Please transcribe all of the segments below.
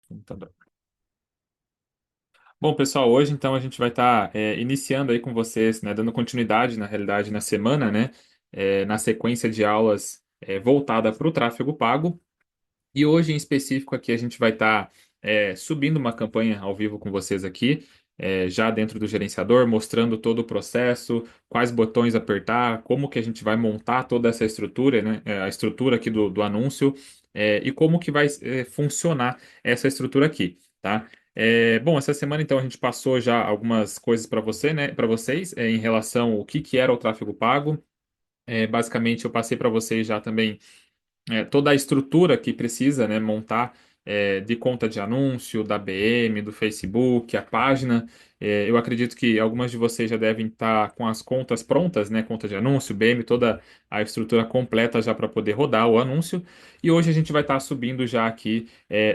Computador. Bom, pessoal, hoje então a gente vai estar iniciando aí com vocês, né, dando continuidade, na realidade, na semana, né, na sequência de aulas voltada para o tráfego pago. E hoje, em específico, aqui a gente vai estar subindo uma campanha ao vivo com vocês aqui, já dentro do gerenciador, mostrando todo o processo, quais botões apertar, como que a gente vai montar toda essa estrutura, né, a estrutura aqui do anúncio, e como que vai funcionar essa estrutura aqui, tá? Bom, essa semana então a gente passou já algumas coisas para você, né, para vocês, em relação ao que era o tráfego pago. Basicamente, eu passei para vocês já também toda a estrutura que precisa, né, montar de conta de anúncio, da BM, do Facebook, a página. Eu acredito que algumas de vocês já devem estar com as contas prontas, né, conta de anúncio, BM, toda a estrutura completa já para poder rodar o anúncio. E hoje a gente vai estar subindo já aqui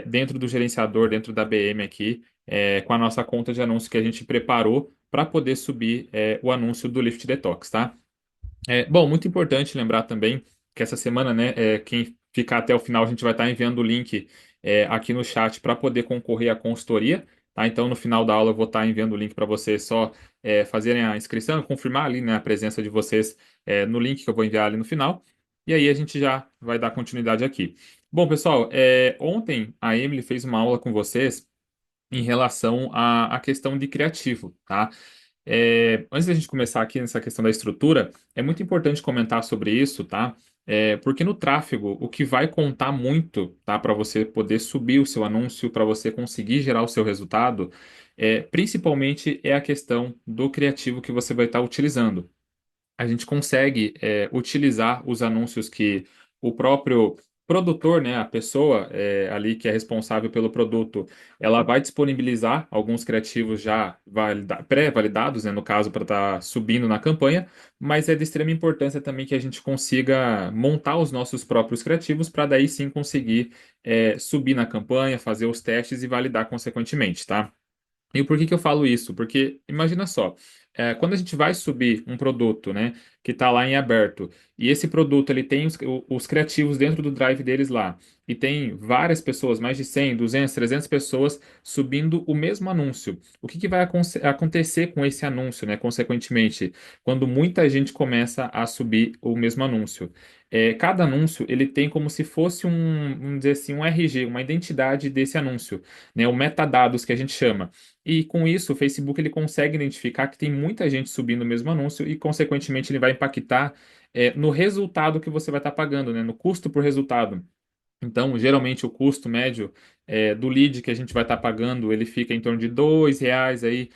dentro do gerenciador, dentro da BM aqui, com a nossa conta de anúncio que a gente preparou para poder subir o anúncio do Lift Detox, tá? Bom, muito importante lembrar também que essa semana, né, quem ficar até o final, a gente vai estar enviando o link aqui no chat para poder concorrer à consultoria, tá? Então, no final da aula, eu vou estar enviando o link para vocês só fazerem a inscrição, confirmar ali, né, a presença de vocês no link que eu vou enviar ali no final. E aí a gente já vai dar continuidade aqui. Bom, pessoal, ontem a Emily fez uma aula com vocês em relação à questão de criativo, tá? Antes da gente começar aqui nessa questão da estrutura, é muito importante comentar sobre isso, tá? Porque no tráfego, o que vai contar muito, tá, para você poder subir o seu anúncio, para você conseguir gerar o seu resultado, principalmente é a questão do criativo que você vai estar utilizando. A gente consegue utilizar os anúncios que o próprio produtor, né, a pessoa ali que é responsável pelo produto, ela vai disponibilizar alguns criativos já pré-validados, né, no caso, para estar subindo na campanha, mas é de extrema importância também que a gente consiga montar os nossos próprios criativos para daí sim conseguir subir na campanha, fazer os testes e validar consequentemente, tá? E por que que eu falo isso? Porque imagina só, quando a gente vai subir um produto, né, que está lá em aberto, e esse produto ele tem os criativos dentro do drive deles lá, e tem várias pessoas, mais de 100, 200, 300 pessoas subindo o mesmo anúncio. O que que vai acontecer com esse anúncio, né, consequentemente, quando muita gente começa a subir o mesmo anúncio? Cada anúncio ele tem como se fosse vamos dizer assim, um RG, uma identidade desse anúncio, né, o metadados que a gente chama. E com isso, o Facebook ele consegue identificar que tem muita gente subindo o mesmo anúncio e, consequentemente, ele vai impactar no resultado que você vai estar pagando, né? No custo por resultado. Então, geralmente, o custo médio do lead que a gente vai estar pagando, ele fica em torno de R$ 2 aí.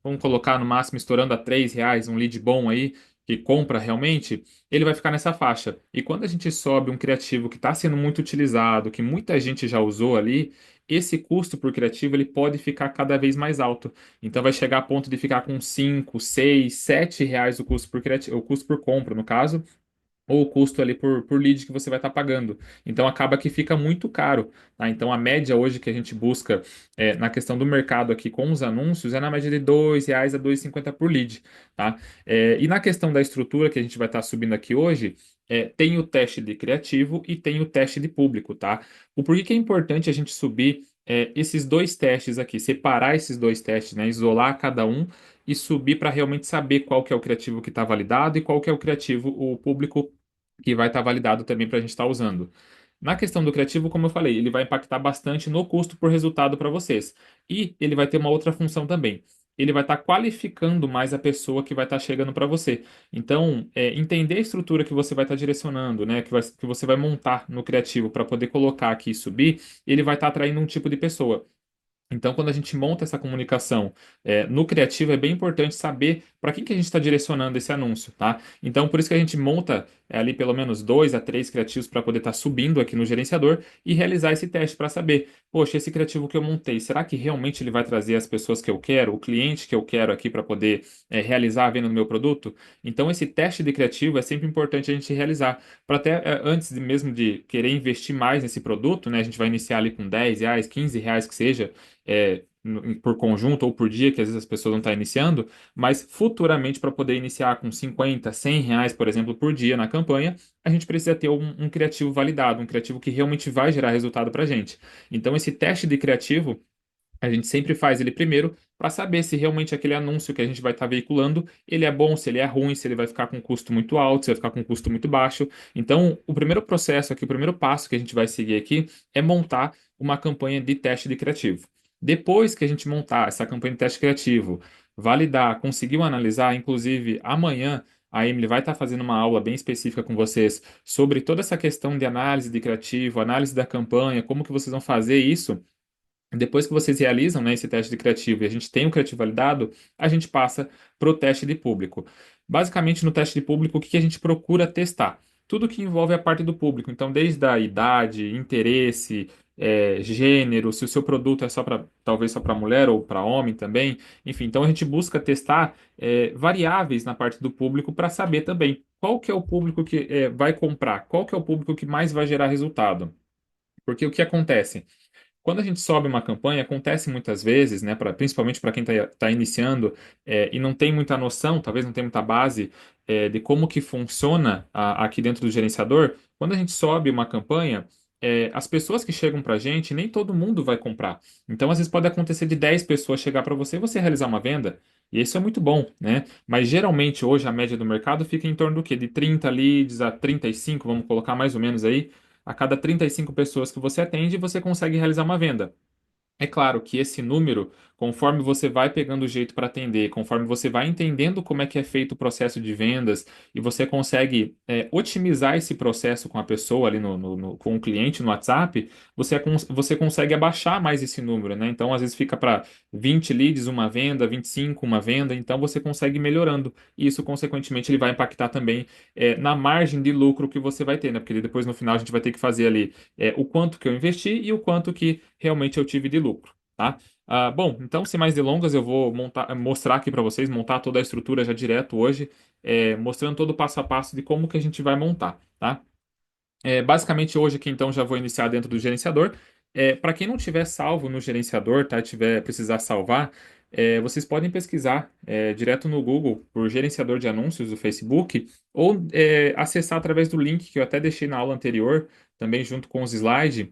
Vamos colocar no máximo estourando a R$ 3, um lead bom aí, que compra realmente, ele vai ficar nessa faixa. E quando a gente sobe um criativo que está sendo muito utilizado, que muita gente já usou ali, esse custo por criativo ele pode ficar cada vez mais alto. Então vai chegar a ponto de ficar com 5, 6, R$ 7 o custo por criativo, o custo por compra, no caso, ou o custo ali por lead que você vai estar pagando. Então acaba que fica muito caro, tá? Então a média hoje que a gente busca na questão do mercado aqui com os anúncios é na média de R$ 2 a 2,50 por lead, tá? E na questão da estrutura que a gente vai estar subindo aqui hoje, tem o teste de criativo e tem o teste de público, tá? O porquê que é importante a gente subir esses dois testes aqui, separar esses dois testes, né? Isolar cada um e subir para realmente saber qual que é o criativo que está validado e qual que é o criativo, o público que vai estar validado também para a gente estar usando. Na questão do criativo, como eu falei, ele vai impactar bastante no custo por resultado para vocês. E ele vai ter uma outra função também. Ele vai estar qualificando mais a pessoa que vai estar chegando para você. Então, entender a estrutura que você vai estar direcionando, né, que você vai montar no criativo para poder colocar aqui e subir, ele vai estar atraindo um tipo de pessoa. Então, quando a gente monta essa comunicação no criativo, é bem importante saber para quem que a gente está direcionando esse anúncio, tá? Então, por isso que a gente monta ali pelo menos 2 a 3 criativos para poder estar subindo aqui no gerenciador e realizar esse teste para saber, poxa, esse criativo que eu montei, será que realmente ele vai trazer as pessoas que eu quero, o cliente que eu quero aqui para poder realizar a venda do meu produto? Então, esse teste de criativo é sempre importante a gente realizar, para até antes mesmo de querer investir mais nesse produto, né? A gente vai iniciar ali com R$ 10, R$ 15 que seja por conjunto ou por dia, que às vezes as pessoas não estão iniciando, mas futuramente para poder iniciar com 50, R$ 100, por exemplo, por dia na campanha, a gente precisa ter um criativo validado, um criativo que realmente vai gerar resultado para a gente. Então, esse teste de criativo a gente sempre faz ele primeiro para saber se realmente aquele anúncio que a gente vai estar veiculando, ele é bom, se ele é ruim, se ele vai ficar com um custo muito alto, se vai ficar com um custo muito baixo. Então, o primeiro processo aqui, o primeiro passo que a gente vai seguir aqui é montar uma campanha de teste de criativo. Depois que a gente montar essa campanha de teste criativo, validar, conseguiu analisar, inclusive amanhã a Emily vai estar fazendo uma aula bem específica com vocês sobre toda essa questão de análise de criativo, análise da campanha, como que vocês vão fazer isso. Depois que vocês realizam, né, esse teste de criativo e a gente tem o criativo validado, a gente passa para o teste de público. Basicamente, no teste de público, o que que a gente procura testar? Tudo que envolve a parte do público. Então, desde a idade, interesse, gênero, se o seu produto é só para, talvez só para mulher ou para homem também. Enfim, então a gente busca testar variáveis na parte do público para saber também qual que é o público que vai comprar, qual que é o público que mais vai gerar resultado. Porque o que acontece? Quando a gente sobe uma campanha, acontece muitas vezes, né, principalmente para quem está iniciando e não tem muita noção, talvez não tenha muita base de como que funciona aqui dentro do gerenciador, quando a gente sobe uma campanha, as pessoas que chegam para a gente, nem todo mundo vai comprar. Então, às vezes pode acontecer de 10 pessoas chegar para você e você realizar uma venda, e isso é muito bom, né? Mas geralmente hoje a média do mercado fica em torno do quê? De 30 leads a 35, vamos colocar mais ou menos aí. A cada 35 pessoas que você atende, você consegue realizar uma venda. É claro que esse número, conforme você vai pegando o jeito para atender, conforme você vai entendendo como é que é feito o processo de vendas e você consegue otimizar esse processo com a pessoa ali com o cliente no WhatsApp, você consegue abaixar mais esse número, né? Então, às vezes fica para 20 leads uma venda, 25 uma venda, então você consegue ir melhorando. E isso, consequentemente, ele vai impactar também na margem de lucro que você vai ter, né? Porque depois no final a gente vai ter que fazer ali o quanto que eu investi e o quanto que realmente eu tive de lucro, tá? Bom, então, sem mais delongas, eu vou mostrar aqui para vocês, montar toda a estrutura já direto hoje, mostrando todo o passo a passo de como que a gente vai montar, tá? Basicamente, hoje aqui, então, já vou iniciar dentro do gerenciador. Para quem não tiver salvo no gerenciador, tá? Tiver precisar salvar, vocês podem pesquisar direto no Google por gerenciador de anúncios do Facebook ou acessar através do link que eu até deixei na aula anterior, também junto com os slides,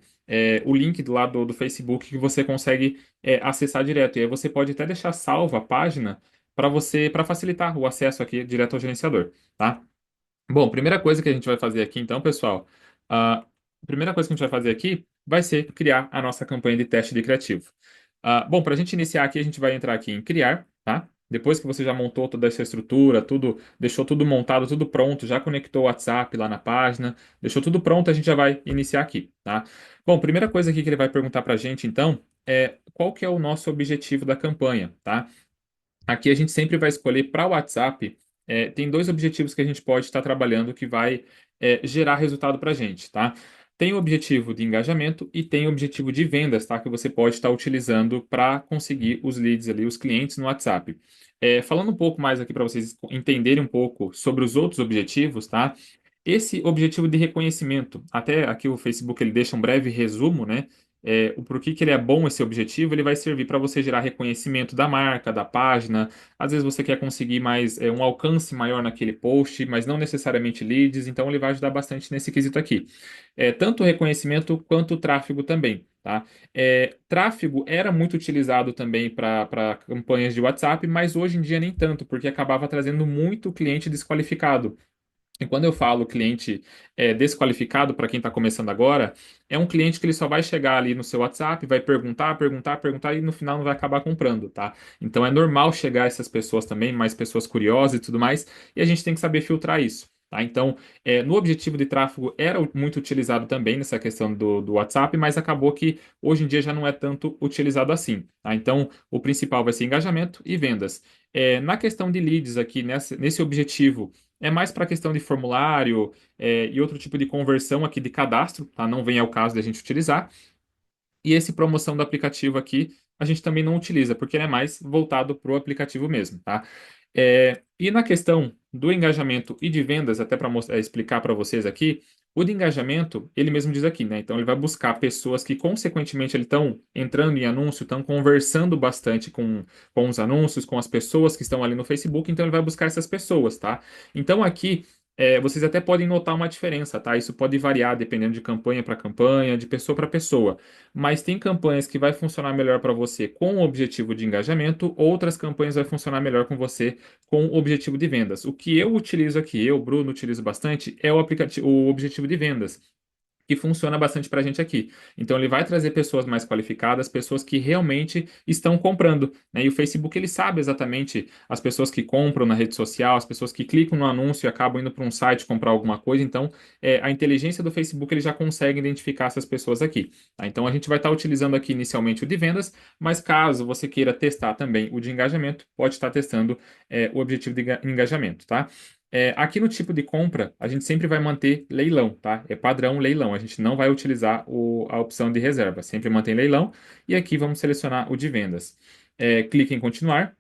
o link do lado do Facebook que você consegue acessar direto. E aí você pode até deixar salva a página para facilitar o acesso aqui direto ao gerenciador, tá? Bom, primeira coisa que a gente vai fazer aqui, então, pessoal, a primeira coisa que a gente vai fazer aqui vai ser criar a nossa campanha de teste de criativo. Bom, para a gente iniciar aqui, a gente vai entrar aqui em criar, tá? Depois que você já montou toda essa estrutura, tudo, deixou tudo montado, tudo pronto, já conectou o WhatsApp lá na página, deixou tudo pronto, a gente já vai iniciar aqui, tá? Bom, primeira coisa aqui que ele vai perguntar para a gente, então, é qual que é o nosso objetivo da campanha, tá? Aqui a gente sempre vai escolher para o WhatsApp. Tem dois objetivos que a gente pode estar trabalhando que vai gerar resultado para a gente, tá? Tem o objetivo de engajamento e tem o objetivo de vendas, tá? Que você pode estar utilizando para conseguir os leads ali, os clientes no WhatsApp. Falando um pouco mais aqui para vocês entenderem um pouco sobre os outros objetivos, tá? Esse objetivo de reconhecimento, até aqui o Facebook ele deixa um breve resumo, né? O porquê que ele é bom esse objetivo, ele vai servir para você gerar reconhecimento da marca, da página. Às vezes você quer conseguir mais um alcance maior naquele post, mas não necessariamente leads, então ele vai ajudar bastante nesse quesito aqui. Tanto o reconhecimento quanto o tráfego também, tá? Tráfego era muito utilizado também para campanhas de WhatsApp, mas hoje em dia nem tanto, porque acabava trazendo muito cliente desqualificado. E quando eu falo cliente desqualificado, para quem está começando agora, é um cliente que ele só vai chegar ali no seu WhatsApp, vai perguntar, perguntar, perguntar e no final não vai acabar comprando, tá? Então é normal chegar essas pessoas também, mais pessoas curiosas e tudo mais, e a gente tem que saber filtrar isso. Tá? Então, no objetivo de tráfego era muito utilizado também nessa questão do WhatsApp, mas acabou que hoje em dia já não é tanto utilizado assim. Tá? Então, o principal vai ser engajamento e vendas. Na questão de leads aqui, nesse objetivo, é mais para questão de formulário, e outro tipo de conversão aqui de cadastro, tá? Não vem ao caso da gente utilizar. E esse promoção do aplicativo aqui, a gente também não utiliza, porque ele é mais voltado para o aplicativo mesmo, tá? E na questão do engajamento e de vendas, até para explicar para vocês aqui, O de engajamento, ele mesmo diz aqui, né? Então ele vai buscar pessoas que consequentemente estão entrando em anúncio, estão conversando bastante com os anúncios, com as pessoas que estão ali no Facebook, então ele vai buscar essas pessoas, tá? Então aqui vocês até podem notar uma diferença, tá? Isso pode variar dependendo de campanha para campanha, de pessoa para pessoa. Mas tem campanhas que vai funcionar melhor para você com o objetivo de engajamento, outras campanhas vai funcionar melhor com você com o objetivo de vendas. O que eu utilizo aqui, eu, Bruno, utilizo bastante, é o aplicativo, o objetivo de vendas, que funciona bastante para a gente aqui. Então, ele vai trazer pessoas mais qualificadas, pessoas que realmente estão comprando, né? E o Facebook, ele sabe exatamente as pessoas que compram na rede social, as pessoas que clicam no anúncio e acabam indo para um site comprar alguma coisa. Então, a inteligência do Facebook, ele já consegue identificar essas pessoas aqui, tá? Então, a gente vai estar utilizando aqui inicialmente o de vendas, mas caso você queira testar também o de engajamento, pode estar testando, o objetivo de engajamento, tá? Aqui no tipo de compra, a gente sempre vai manter leilão, tá? É padrão leilão. A gente não vai utilizar a opção de reserva. Sempre mantém leilão. E aqui vamos selecionar o de vendas. Clique em continuar.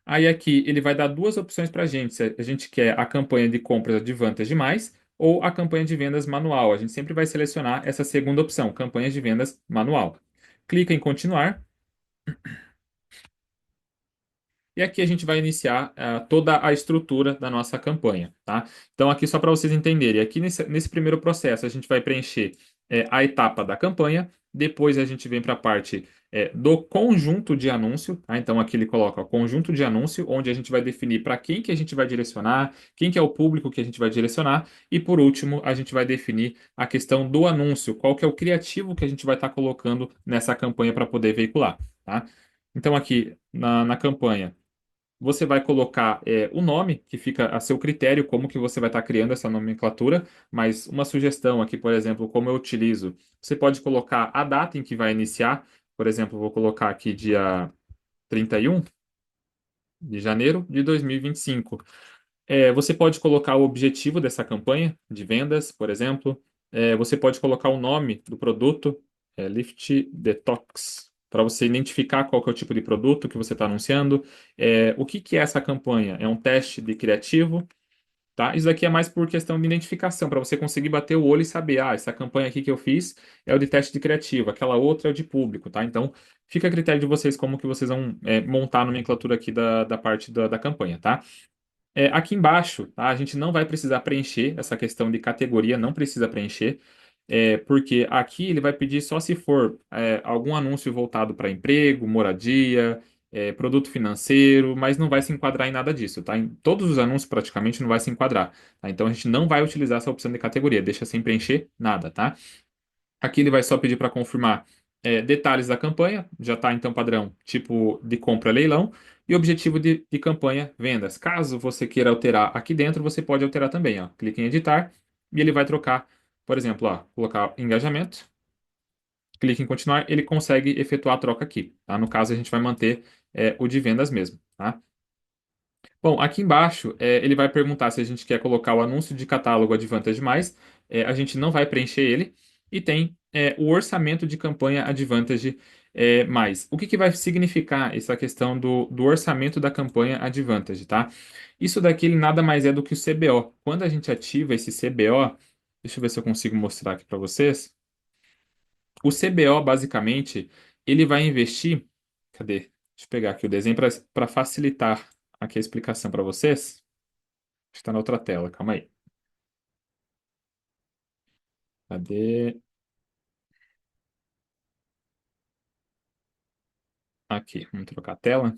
Aí aqui ele vai dar duas opções para a gente. Se a gente quer a campanha de compras Advantage Mais ou a campanha de vendas manual. A gente sempre vai selecionar essa segunda opção, campanhas de vendas manual. Clica em continuar. E aqui a gente vai iniciar toda a estrutura da nossa campanha, tá? Então, aqui só para vocês entenderem, aqui nesse primeiro processo a gente vai preencher a etapa da campanha, depois a gente vem para a parte do conjunto de anúncio, tá? Então, aqui ele coloca o conjunto de anúncio, onde a gente vai definir para quem que a gente vai direcionar, quem que é o público que a gente vai direcionar, e por último, a gente vai definir a questão do anúncio, qual que é o criativo que a gente vai estar colocando nessa campanha para poder veicular, tá? Então, aqui na campanha você vai colocar o nome, que fica a seu critério, como que você vai estar criando essa nomenclatura, mas uma sugestão aqui, por exemplo, como eu utilizo, você pode colocar a data em que vai iniciar, por exemplo, vou colocar aqui dia 31 de janeiro de 2025. Você pode colocar o objetivo dessa campanha de vendas, por exemplo. Você pode colocar o nome do produto, Lift Detox, para você identificar qual que é o tipo de produto que você está anunciando. O que que é essa campanha? É um teste de criativo, tá? Isso daqui é mais por questão de identificação, para você conseguir bater o olho e saber, essa campanha aqui que eu fiz é o de teste de criativo, aquela outra é o de público, tá? Então, fica a critério de vocês como que vocês vão montar a nomenclatura aqui da parte da campanha, tá? Aqui embaixo, tá? A gente não vai precisar preencher essa questão de categoria, não precisa preencher, porque aqui ele vai pedir só se for algum anúncio voltado para emprego, moradia, produto financeiro, mas não vai se enquadrar em nada disso, tá? Em todos os anúncios praticamente não vai se enquadrar, tá? Então a gente não vai utilizar essa opção de categoria, deixa sem preencher nada, tá? Aqui ele vai só pedir para confirmar detalhes da campanha, já está então padrão, tipo de compra leilão, e objetivo de campanha vendas. Caso você queira alterar aqui dentro, você pode alterar também, ó. Clique em editar e ele vai trocar, por exemplo, ó, colocar engajamento, clique em continuar, ele consegue efetuar a troca aqui, tá? No caso, a gente vai manter o de vendas mesmo, tá? Bom, aqui embaixo, ele vai perguntar se a gente quer colocar o anúncio de catálogo Advantage Mais. A gente não vai preencher ele. E tem o orçamento de campanha Advantage Mais. O que que vai significar essa questão do orçamento da campanha Advantage, tá? Isso daqui ele nada mais é do que o CBO. Quando a gente ativa esse CBO, deixa eu ver se eu consigo mostrar aqui para vocês. O CBO, basicamente, ele vai investir. Cadê? Deixa eu pegar aqui o desenho para facilitar aqui a explicação para vocês. Está na outra tela, calma aí. Cadê? Aqui, vamos trocar a tela.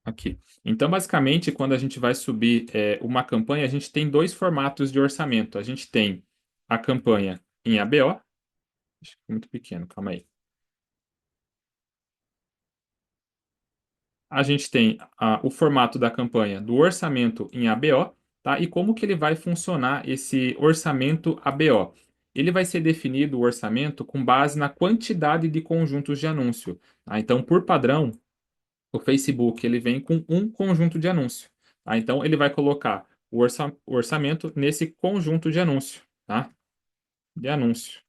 Aqui. Então, basicamente, quando a gente vai subir uma campanha, a gente tem dois formatos de orçamento. A gente tem a campanha em ABO. Acho que ficou muito pequeno, calma aí. A gente tem o formato da campanha do orçamento em ABO, tá? E como que ele vai funcionar esse orçamento ABO? Ele vai ser definido o orçamento com base na quantidade de conjuntos de anúncio, tá? Então, por padrão, o Facebook ele vem com um conjunto de anúncio, tá? Então, ele vai colocar o orçamento nesse conjunto de anúncio, tá? De anúncio.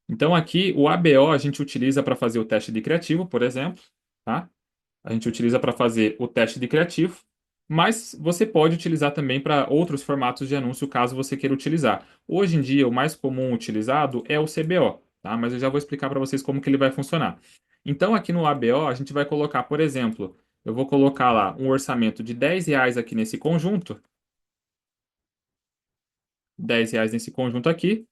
Então, aqui o ABO a gente utiliza para fazer o teste de criativo, por exemplo, tá? a gente utiliza para fazer o teste de criativo, mas você pode utilizar também para outros formatos de anúncio, caso você queira utilizar. Hoje em dia, o mais comum utilizado é o CBO, tá? Mas eu já vou explicar para vocês como que ele vai funcionar. Então, aqui no ABO, a gente vai colocar, por exemplo, eu vou colocar lá um orçamento de R$ 10 aqui nesse conjunto, R$ 10 nesse conjunto aqui.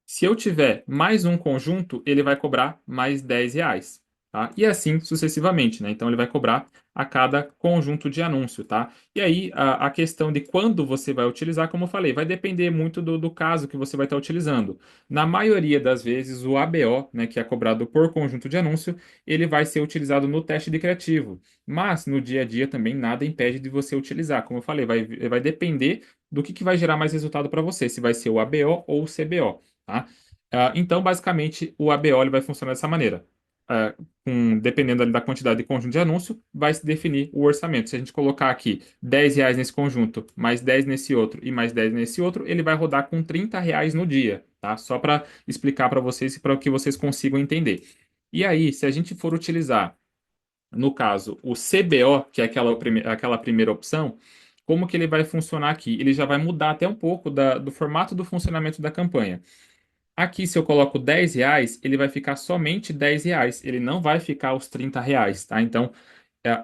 Se eu tiver mais um conjunto, ele vai cobrar mais R$ 10, tá? E assim sucessivamente, né? Então ele vai cobrar a cada conjunto de anúncio, tá? E aí a questão de quando você vai utilizar, como eu falei, vai depender muito do caso que você vai estar utilizando. Na maioria das vezes, o ABO, né, que é cobrado por conjunto de anúncio, ele vai ser utilizado no teste de criativo. Mas no dia a dia também nada impede de você utilizar. Como eu falei, vai depender do que vai gerar mais resultado para você, se vai ser o ABO ou o CBO. Tá? Então, basicamente, o ABO ele vai funcionar dessa maneira. Dependendo ali da quantidade de conjunto de anúncio, vai se definir o orçamento. Se a gente colocar aqui R$ 10 nesse conjunto, mais 10 nesse outro e mais 10 nesse outro, ele vai rodar com R$ 30 no dia, tá? Só para explicar para vocês e para que vocês consigam entender. E aí, se a gente for utilizar, no caso, o CBO, que é aquela primeira opção, como que ele vai funcionar aqui? Ele já vai mudar até um pouco do formato do funcionamento da campanha. Aqui, se eu coloco R$ 10, ele vai ficar somente R$ 10. Ele não vai ficar os R$ 30, tá? Então,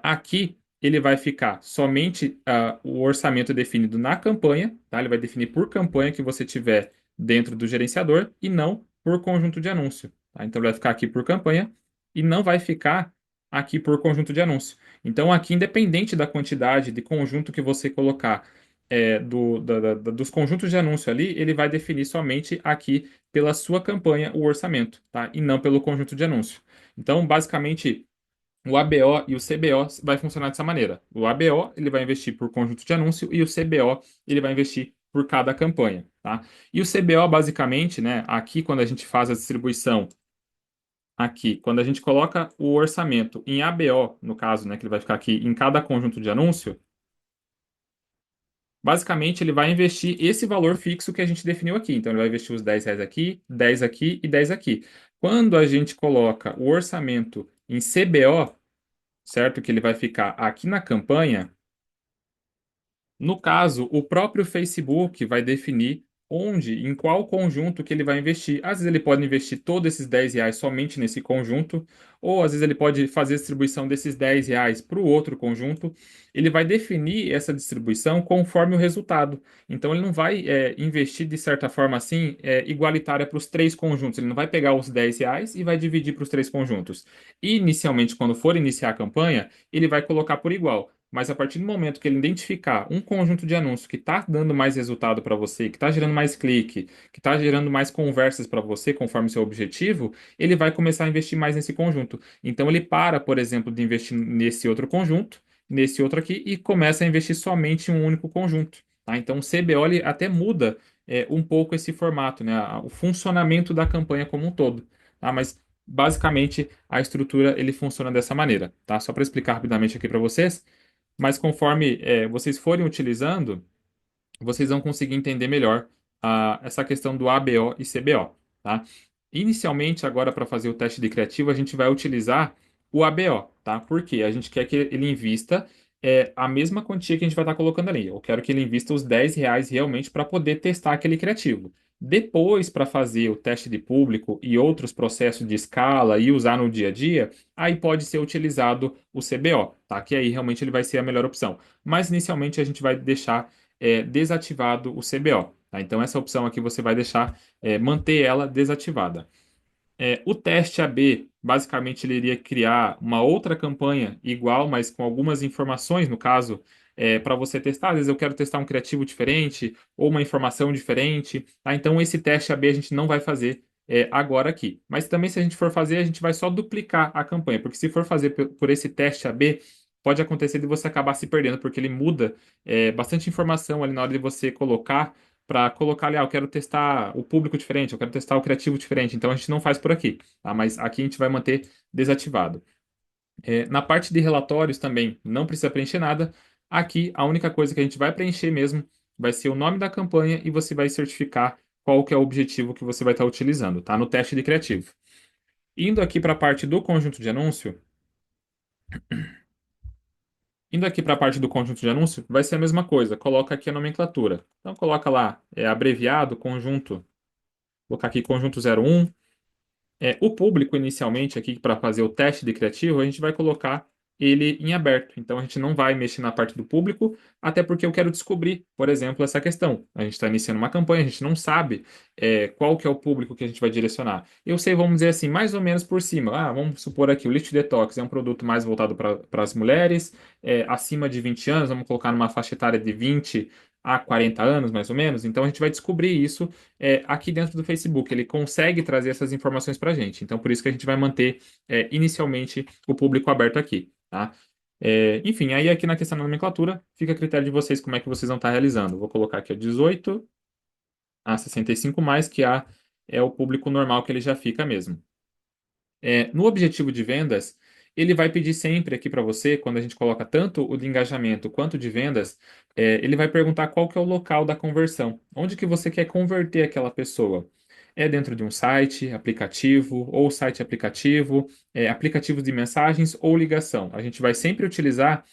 aqui ele vai ficar somente o orçamento definido na campanha, tá? Ele vai definir por campanha que você tiver dentro do gerenciador e não por conjunto de anúncio, tá? Então, ele vai ficar aqui por campanha e não vai ficar aqui por conjunto de anúncio. Então, aqui, independente da quantidade de conjunto que você colocar dos conjuntos de anúncio ali, ele vai definir somente aqui pela sua campanha o orçamento, tá? E não pelo conjunto de anúncio. Então, basicamente, o ABO e o CBO vai funcionar dessa maneira. O ABO ele vai investir por conjunto de anúncio e o CBO ele vai investir por cada campanha, tá? E o CBO basicamente, né, aqui quando a gente faz a distribuição aqui, quando a gente coloca o orçamento em ABO, no caso, né, que ele vai ficar aqui em cada conjunto de anúncio, basicamente ele vai investir esse valor fixo que a gente definiu aqui. Então ele vai investir os R$ 10 aqui, 10 aqui e 10 aqui. Quando a gente coloca o orçamento em CBO, certo? Que ele vai ficar aqui na campanha. No caso, o próprio Facebook vai definir onde, em qual conjunto que ele vai investir. Às vezes ele pode investir todos esses R$ 10 somente nesse conjunto, ou às vezes ele pode fazer a distribuição desses R$ 10 para o outro conjunto. Ele vai definir essa distribuição conforme o resultado. Então ele não vai investir de certa forma assim, igualitária para os três conjuntos. Ele não vai pegar os R$ 10 e vai dividir para os três conjuntos. Inicialmente, quando for iniciar a campanha, ele vai colocar por igual. Mas a partir do momento que ele identificar um conjunto de anúncios que está dando mais resultado para você, que está gerando mais clique, que está gerando mais conversas para você, conforme seu objetivo, ele vai começar a investir mais nesse conjunto. Então ele para, por exemplo, de investir nesse outro conjunto, nesse outro aqui, e começa a investir somente em um único conjunto. Tá? Então o CBO ele até muda um pouco esse formato, né? O funcionamento da campanha como um todo. Tá? Mas basicamente a estrutura ele funciona dessa maneira. Tá? Só para explicar rapidamente aqui para vocês. Mas conforme vocês forem utilizando, vocês vão conseguir entender melhor essa questão do ABO e CBO, tá? Inicialmente, agora para fazer o teste de criativo, a gente vai utilizar o ABO, tá? Porque a gente quer que ele invista a mesma quantia que a gente vai estar colocando ali. Eu quero que ele invista os R$ 10 realmente para poder testar aquele criativo. Depois, para fazer o teste de público e outros processos de escala e usar no dia a dia, aí pode ser utilizado o CBO, tá? Que aí realmente ele vai ser a melhor opção. Mas inicialmente a gente vai deixar desativado o CBO. Tá? Então, essa opção aqui você vai deixar, manter ela desativada. O teste AB, basicamente, ele iria criar uma outra campanha igual, mas com algumas informações, no caso, para você testar. Às vezes eu quero testar um criativo diferente ou uma informação diferente. Tá? Então, esse teste AB a gente não vai fazer agora aqui. Mas também, se a gente for fazer, a gente vai só duplicar a campanha, porque se for fazer por esse teste AB, pode acontecer de você acabar se perdendo, porque ele muda bastante informação ali na hora de você colocar para colocar ali, eu quero testar o público diferente, eu quero testar o criativo diferente. Então a gente não faz por aqui, tá? Mas aqui a gente vai manter desativado. Na parte de relatórios também não precisa preencher nada. Aqui a única coisa que a gente vai preencher mesmo vai ser o nome da campanha e você vai certificar qual que é o objetivo que você vai estar utilizando, tá? No teste de criativo. Indo aqui para a parte do conjunto de anúncio, indo aqui para a parte do conjunto de anúncio, vai ser a mesma coisa. Coloca aqui a nomenclatura. Então coloca lá, abreviado, conjunto. Vou colocar aqui conjunto 01. O público, inicialmente, aqui para fazer o teste de criativo, a gente vai colocar ele em aberto. Então, a gente não vai mexer na parte do público, até porque eu quero descobrir, por exemplo, essa questão. A gente está iniciando uma campanha, a gente não sabe qual que é o público que a gente vai direcionar. Eu sei, vamos dizer assim, mais ou menos por cima. Vamos supor aqui, o Lift Detox é um produto mais voltado para as mulheres, acima de 20 anos, vamos colocar numa faixa etária de 20 a 40 anos, mais ou menos. Então, a gente vai descobrir isso aqui dentro do Facebook. Ele consegue trazer essas informações para a gente. Então, por isso que a gente vai manter inicialmente o público aberto aqui, tá? Enfim, aí aqui na questão da nomenclatura, fica a critério de vocês como é que vocês vão estar realizando. Vou colocar aqui o 18 a 65 mais, que é o público normal que ele já fica mesmo. No objetivo de vendas, ele vai pedir sempre aqui para você, quando a gente coloca tanto o de engajamento quanto de vendas, ele vai perguntar qual que é o local da conversão. Onde que você quer converter aquela pessoa? É dentro de um site, aplicativo, ou site aplicativo, aplicativos de mensagens ou ligação. A gente vai sempre utilizar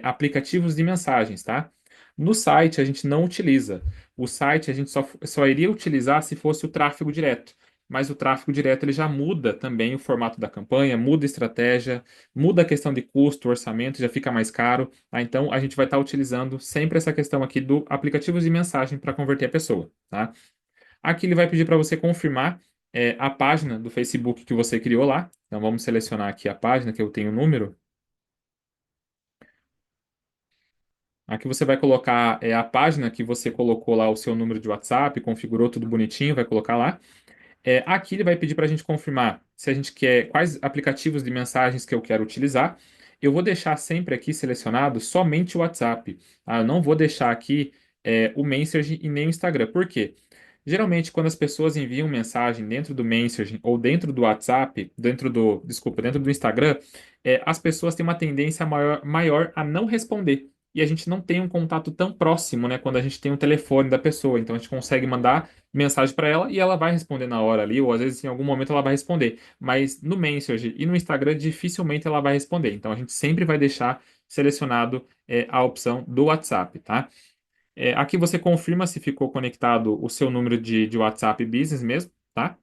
aplicativos de mensagens, tá? No site a gente não utiliza. O site a gente só iria utilizar se fosse o tráfego direto, mas o tráfego direto ele já muda também o formato da campanha, muda a estratégia, muda a questão de custo, orçamento, já fica mais caro. Tá? Então, a gente vai estar utilizando sempre essa questão aqui do aplicativos de mensagem para converter a pessoa. Tá? Aqui ele vai pedir para você confirmar a página do Facebook que você criou lá. Então, vamos selecionar aqui a página que eu tenho o número. Aqui você vai colocar a página que você colocou lá o seu número de WhatsApp, configurou tudo bonitinho, vai colocar lá. Aqui ele vai pedir para a gente confirmar se a gente quer quais aplicativos de mensagens que eu quero utilizar. Eu vou deixar sempre aqui selecionado somente o WhatsApp. Tá? Eu não vou deixar aqui o Messenger e nem o Instagram. Por quê? Geralmente, quando as pessoas enviam mensagem dentro do Messenger ou dentro do WhatsApp, dentro do Instagram, as pessoas têm uma tendência maior a não responder. E a gente não tem um contato tão próximo, né, quando a gente tem o telefone da pessoa. Então a gente consegue mandar mensagem para ela e ela vai responder na hora ali, ou às vezes em algum momento ela vai responder. Mas no Messenger e no Instagram dificilmente ela vai responder. Então a gente sempre vai deixar selecionado a opção do WhatsApp, tá? Aqui você confirma se ficou conectado o seu número de WhatsApp Business mesmo, tá?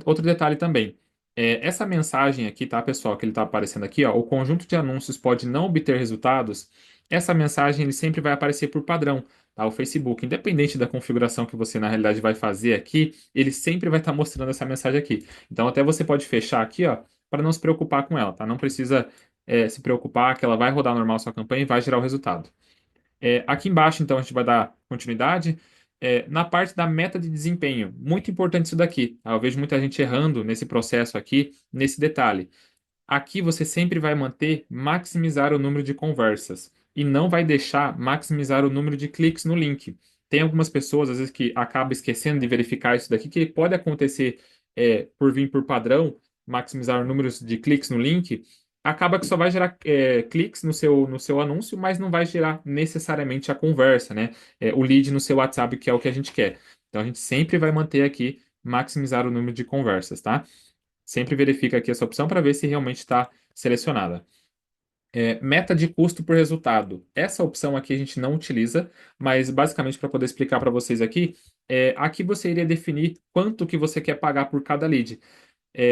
Outro detalhe também. Essa mensagem aqui, tá, pessoal, que ele está aparecendo aqui, ó, o conjunto de anúncios pode não obter resultados. Essa mensagem ele sempre vai aparecer por padrão, tá? O Facebook, independente da configuração que você na realidade vai fazer aqui, ele sempre vai estar mostrando essa mensagem aqui. Então até você pode fechar aqui, ó, para não se preocupar com ela, tá? Não precisa se preocupar que ela vai rodar normal sua campanha e vai gerar o resultado. Aqui embaixo, então, a gente vai dar continuidade. Na parte da meta de desempenho, muito importante isso daqui, tá? Eu vejo muita gente errando nesse processo aqui, nesse detalhe. Aqui você sempre vai manter maximizar o número de conversas e não vai deixar maximizar o número de cliques no link. Tem algumas pessoas, às vezes, que acabam esquecendo de verificar isso daqui, que pode acontecer por vir por padrão, maximizar números de cliques no link, acaba que só vai gerar cliques no seu anúncio, mas não vai gerar necessariamente a conversa, né? O lead no seu WhatsApp, que é o que a gente quer. Então a gente sempre vai manter aqui maximizar o número de conversas, tá? Sempre verifica aqui essa opção para ver se realmente está selecionada. Meta de custo por resultado. Essa opção aqui a gente não utiliza, mas basicamente para poder explicar para vocês aqui, aqui você iria definir quanto que você quer pagar por cada lead.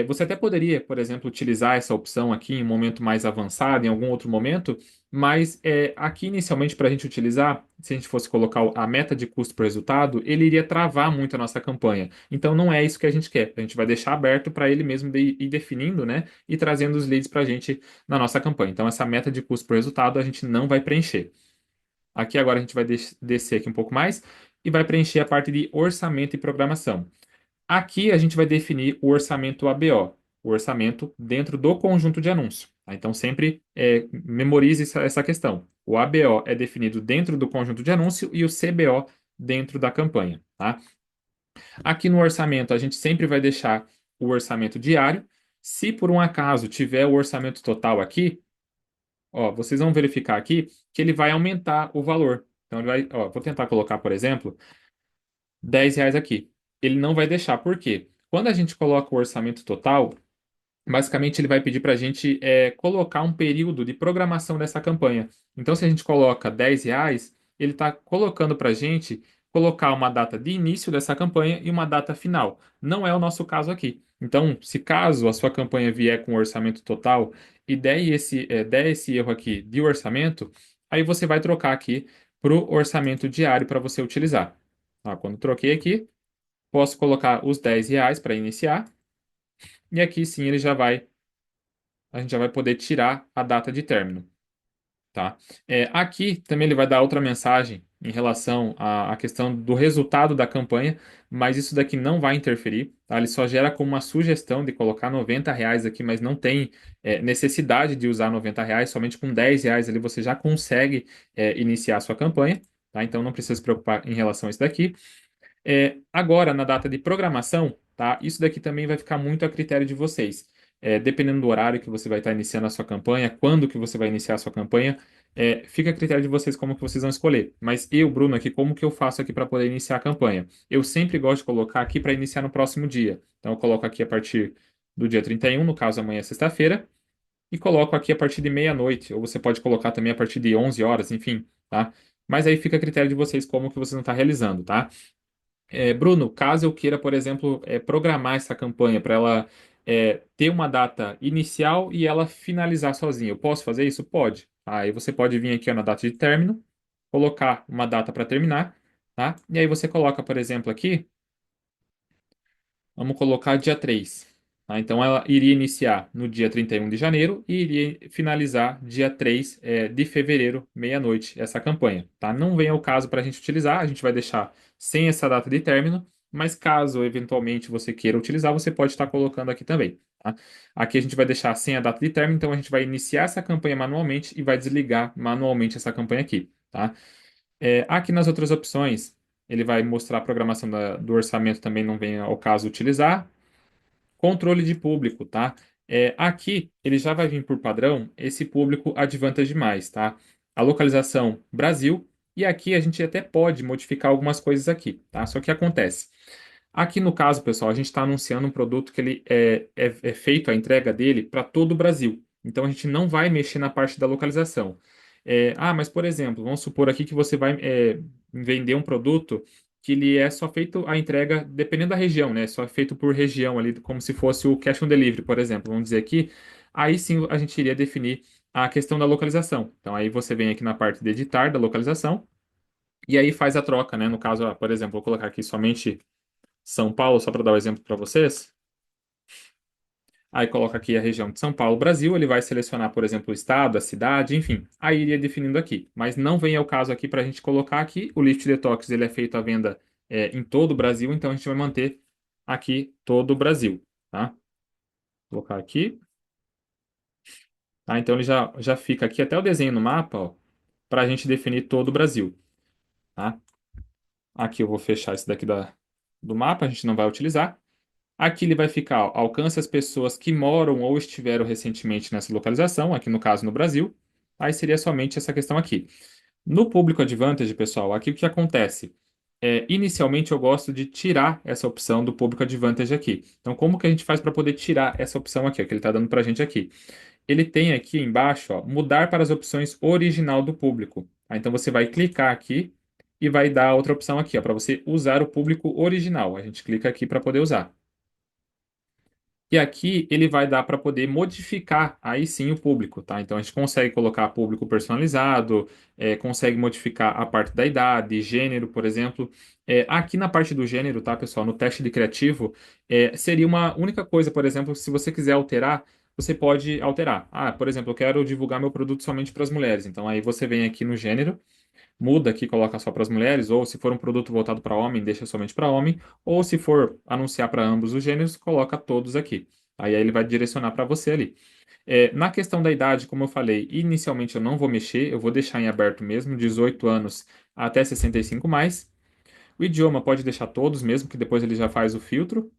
Você até poderia, por exemplo, utilizar essa opção aqui em um momento mais avançado, em algum outro momento, mas aqui inicialmente para a gente utilizar, se a gente fosse colocar a meta de custo por resultado, ele iria travar muito a nossa campanha. Então não é isso que a gente quer. A gente vai deixar aberto para ele mesmo ir definindo, né, e trazendo os leads para a gente na nossa campanha. Então essa meta de custo por resultado a gente não vai preencher. Aqui agora a gente vai descer aqui um pouco mais e vai preencher a parte de orçamento e programação. Aqui a gente vai definir o orçamento ABO, o orçamento dentro do conjunto de anúncio. Tá? Então sempre memorize essa questão. O ABO é definido dentro do conjunto de anúncio e o CBO dentro da campanha. Tá? Aqui no orçamento a gente sempre vai deixar o orçamento diário. Se por um acaso tiver o orçamento total aqui, ó, vocês vão verificar aqui que ele vai aumentar o valor. Então ele vou tentar colocar, por exemplo, R$ 10 aqui. Ele não vai deixar. Por quê? Quando a gente coloca o orçamento total, basicamente, ele vai pedir para a gente colocar um período de programação dessa campanha. Então, se a gente coloca R$ 10, ele está colocando para a gente colocar uma data de início dessa campanha e uma data final. Não é o nosso caso aqui. Então, se caso a sua campanha vier com orçamento total e der esse erro aqui de orçamento, aí você vai trocar aqui para o orçamento diário para você utilizar. Quando troquei aqui, posso colocar os R$ 10 para iniciar. E aqui sim a gente já vai poder tirar a data de término, tá? Aqui também ele vai dar outra mensagem em relação à questão do resultado da campanha, mas isso daqui não vai interferir, tá? Ele só gera como uma sugestão de colocar R$ 90 aqui, mas não tem necessidade de usar R$ 90, somente com R$ 10 ali você já consegue iniciar a sua campanha, tá? Então não precisa se preocupar em relação a isso daqui. Agora, na data de programação, tá? Isso daqui também vai ficar muito a critério de vocês. Dependendo do horário que você vai estar iniciando a sua campanha, quando que você vai iniciar a sua campanha, fica a critério de vocês como que vocês vão escolher. Mas eu, Bruno, aqui, como que eu faço aqui para poder iniciar a campanha? Eu sempre gosto de colocar aqui para iniciar no próximo dia. Então, eu coloco aqui a partir do dia 31, no caso amanhã é sexta-feira, e coloco aqui a partir de meia-noite, ou você pode colocar também a partir de 11 horas, enfim, tá? Mas aí fica a critério de vocês como que vocês vão estar realizando, tá? Bruno, caso eu queira, por exemplo, programar essa campanha para ela ter uma data inicial e ela finalizar sozinha, eu posso fazer isso? Pode. Aí você pode vir aqui ó, na data de término, colocar uma data para terminar, tá? E aí você coloca, por exemplo, aqui. Vamos colocar dia 3. Tá? Então, ela iria iniciar no dia 31 de janeiro e iria finalizar dia 3 de fevereiro, meia-noite, essa campanha. Tá? Não vem ao caso para a gente utilizar, a gente vai deixar sem essa data de término, mas caso eventualmente você queira utilizar, você pode estar colocando aqui também. Tá? Aqui a gente vai deixar sem a data de término, então a gente vai iniciar essa campanha manualmente e vai desligar manualmente essa campanha aqui. Tá? Aqui nas outras opções, ele vai mostrar a programação do orçamento, também não vem ao caso utilizar. Controle de público, tá? Aqui ele já vai vir por padrão esse público Advantage mais, tá? A localização Brasil, e aqui a gente até pode modificar algumas coisas aqui, tá? Só que acontece. Aqui no caso, pessoal, a gente está anunciando um produto que ele é feito a entrega dele para todo o Brasil. Então a gente não vai mexer na parte da localização. Mas por exemplo, vamos supor aqui que você vai vender um produto que ele é só feito a entrega dependendo da região, né? Só feito por região ali, como se fosse o cash on delivery, por exemplo, vamos dizer aqui. Aí sim a gente iria definir a questão da localização. Então aí você vem aqui na parte de editar da localização e aí faz a troca, né? No caso, por exemplo, vou colocar aqui somente São Paulo, só para dar o exemplo para vocês. Aí coloca aqui a região de São Paulo, Brasil, ele vai selecionar, por exemplo, o estado, a cidade, enfim. Aí iria definindo aqui. Mas não vem ao caso aqui para a gente colocar aqui. O Lift Detox ele é feito à venda em todo o Brasil, então a gente vai manter aqui todo o Brasil, tá? Vou colocar aqui. Tá? Então ele já fica aqui até o desenho no mapa, para a gente definir todo o Brasil, tá? Aqui eu vou fechar esse daqui do mapa, a gente não vai utilizar. Aqui ele vai ficar, ó, alcança as pessoas que moram ou estiveram recentemente nessa localização, aqui no caso no Brasil. Aí seria somente essa questão aqui. No Público Advantage, pessoal, aqui o que acontece? Inicialmente eu gosto de tirar essa opção do Público Advantage aqui. Então, como que a gente faz para poder tirar essa opção aqui, ó, que ele está dando para a gente aqui? Ele tem aqui embaixo, ó, mudar para as opções original do público. Então, você vai clicar aqui e vai dar outra opção aqui, para você usar o público original. A gente clica aqui para poder usar. E aqui ele vai dar para poder modificar aí sim o público, tá? Então a gente consegue colocar público personalizado, consegue modificar a parte da idade, gênero, por exemplo. Aqui na parte do gênero, tá, pessoal? No teste de criativo, seria uma única coisa, por exemplo, se você quiser alterar, você pode alterar. Por exemplo, eu quero divulgar meu produto somente para as mulheres. Então aí você vem aqui no gênero, muda aqui, coloca só para as mulheres, ou se for um produto voltado para homem, deixa somente para homem, ou se for anunciar para ambos os gêneros, coloca todos aqui. Aí ele vai direcionar para você ali. Na questão da idade, como eu falei, inicialmente eu não vou mexer, eu vou deixar em aberto mesmo, 18 anos até 65 mais. O idioma pode deixar todos, mesmo que depois ele já faz o filtro.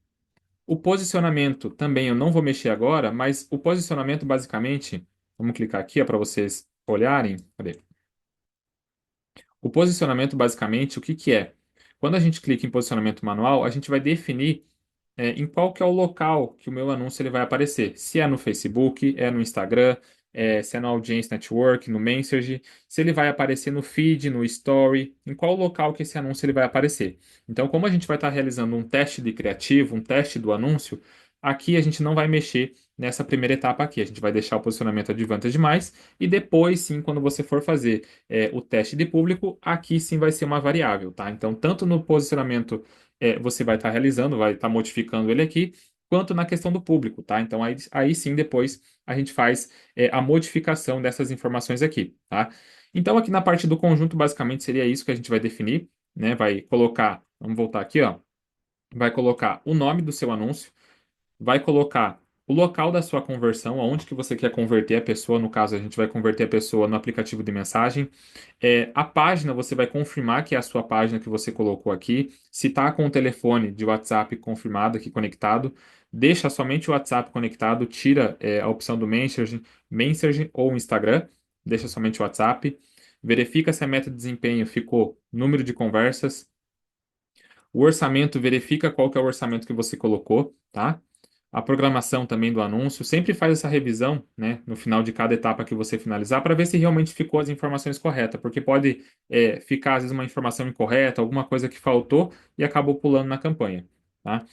O posicionamento também eu não vou mexer agora, mas o posicionamento basicamente, vamos clicar aqui para vocês olharem. Cadê? O posicionamento, basicamente, o que que é? Quando a gente clica em posicionamento manual, a gente vai definir em qual que é o local que o meu anúncio ele vai aparecer. Se é no Facebook, é no Instagram, se é no Audience Network, no Messenger, se ele vai aparecer no feed, no Story, em qual local que esse anúncio ele vai aparecer. Então, como a gente vai estar realizando um teste de criativo, um teste do anúncio, aqui a gente não vai mexer nessa primeira etapa aqui. A gente vai deixar o posicionamento advantage demais e depois, sim, quando você for fazer o teste de público, aqui sim vai ser uma variável, tá? Então, tanto no posicionamento você vai estar realizando, vai estar modificando ele aqui, quanto na questão do público, tá? Então aí sim depois a gente faz a modificação dessas informações aqui, tá? Então aqui na parte do conjunto basicamente seria isso que a gente vai definir, né? Vai colocar, vamos voltar aqui, ó, vai colocar o nome do seu anúncio, vai colocar o local da sua conversão, aonde que você quer converter a pessoa, no caso a gente vai converter a pessoa no aplicativo de mensagem. A página, você vai confirmar que é a sua página que você colocou aqui. Se está com o telefone de WhatsApp confirmado aqui conectado, deixa somente o WhatsApp conectado, tira a opção do Messenger ou Instagram, deixa somente o WhatsApp. Verifica se a meta de desempenho ficou número de conversas. O orçamento, verifica qual que é o orçamento que você colocou, tá? A programação também do anúncio, sempre faz essa revisão, né, no final de cada etapa que você finalizar, para ver se realmente ficou as informações corretas, porque pode ficar, às vezes, uma informação incorreta, alguma coisa que faltou e acabou pulando na campanha, tá?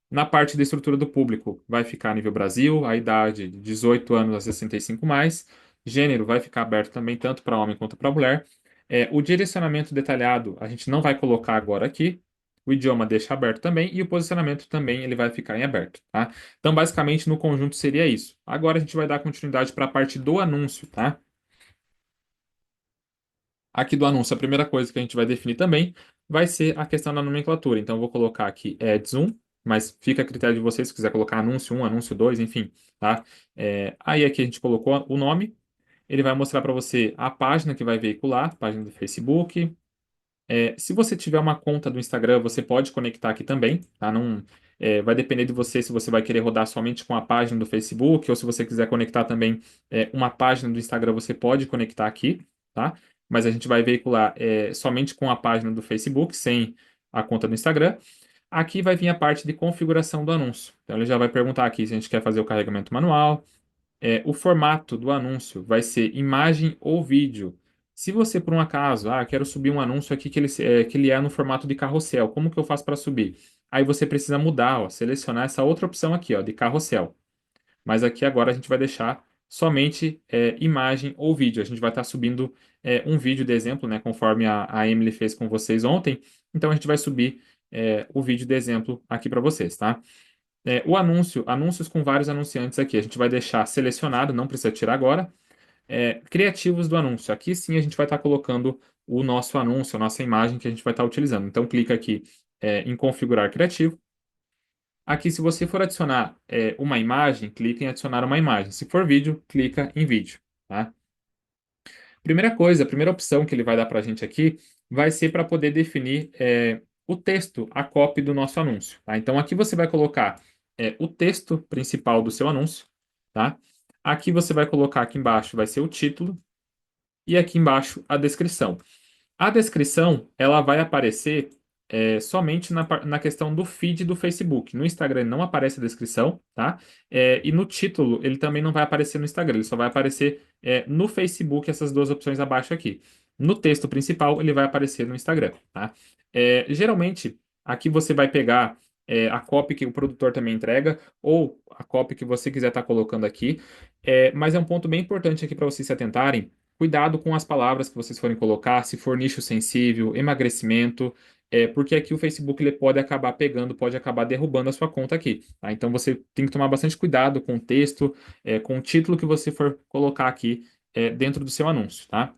Na parte da estrutura do público, vai ficar nível Brasil, a idade de 18 anos a 65 mais, gênero vai ficar aberto também tanto para homem quanto para mulher. O direcionamento detalhado a gente não vai colocar agora aqui, o idioma deixa aberto também e o posicionamento também ele vai ficar em aberto, tá? Então, basicamente, no conjunto seria isso. Agora a gente vai dar continuidade para a parte do anúncio, tá? Aqui do anúncio, a primeira coisa que a gente vai definir também vai ser a questão da nomenclatura. Então, eu vou colocar aqui Ads 1, mas fica a critério de vocês se quiser colocar anúncio 1, anúncio 2, enfim, tá? Aí aqui a gente colocou o nome, ele vai mostrar para você a página que vai veicular, página do Facebook. Se você tiver uma conta do Instagram, você pode conectar aqui também, tá? Não, vai depender de você se você vai querer rodar somente com a página do Facebook ou se você quiser conectar também uma página do Instagram, você pode conectar aqui, tá? Mas a gente vai veicular somente com a página do Facebook, sem a conta do Instagram. Aqui vai vir a parte de configuração do anúncio. Então ele já vai perguntar aqui se a gente quer fazer o carregamento manual, o formato do anúncio vai ser imagem ou vídeo. Se você, por um acaso, quero subir um anúncio aqui que ele é no formato de carrossel, como que eu faço para subir? Aí você precisa mudar, ó, selecionar essa outra opção aqui, ó, de carrossel. Mas aqui agora a gente vai deixar somente imagem ou vídeo. A gente vai estar subindo um vídeo de exemplo, né, conforme a Emily fez com vocês ontem. Então a gente vai subir o vídeo de exemplo aqui para vocês, tá? O anúncio, anúncios com vários anunciantes aqui. A gente vai deixar selecionado, não precisa tirar agora. Criativos do anúncio. Aqui sim a gente vai estar colocando o nosso anúncio, a nossa imagem que a gente vai estar utilizando. Então, clica aqui em configurar criativo. Aqui, se você for adicionar uma imagem, clica em adicionar uma imagem. Se for vídeo, clica em vídeo, tá? Primeira coisa, a primeira opção que ele vai dar para a gente aqui vai ser para poder definir o texto, a copy do nosso anúncio, tá? Então aqui você vai colocar o texto principal do seu anúncio, tá? Aqui você vai colocar aqui embaixo vai ser o título e aqui embaixo a descrição. A descrição, ela vai aparecer somente na questão do feed do Facebook. No Instagram não aparece a descrição, tá? E no título, ele também não vai aparecer no Instagram, ele só vai aparecer no Facebook, essas duas opções abaixo aqui. No texto principal, ele vai aparecer no Instagram, tá? Geralmente, aqui você vai pegar a copy que o produtor também entrega, ou a copy que você quiser estar colocando aqui. Mas é um ponto bem importante aqui para vocês se atentarem. Cuidado com as palavras que vocês forem colocar, se for nicho sensível, emagrecimento, porque aqui o Facebook ele pode acabar pegando, pode acabar derrubando a sua conta aqui, tá? Então você tem que tomar bastante cuidado com o texto, com o título que você for colocar aqui dentro do seu anúncio, tá?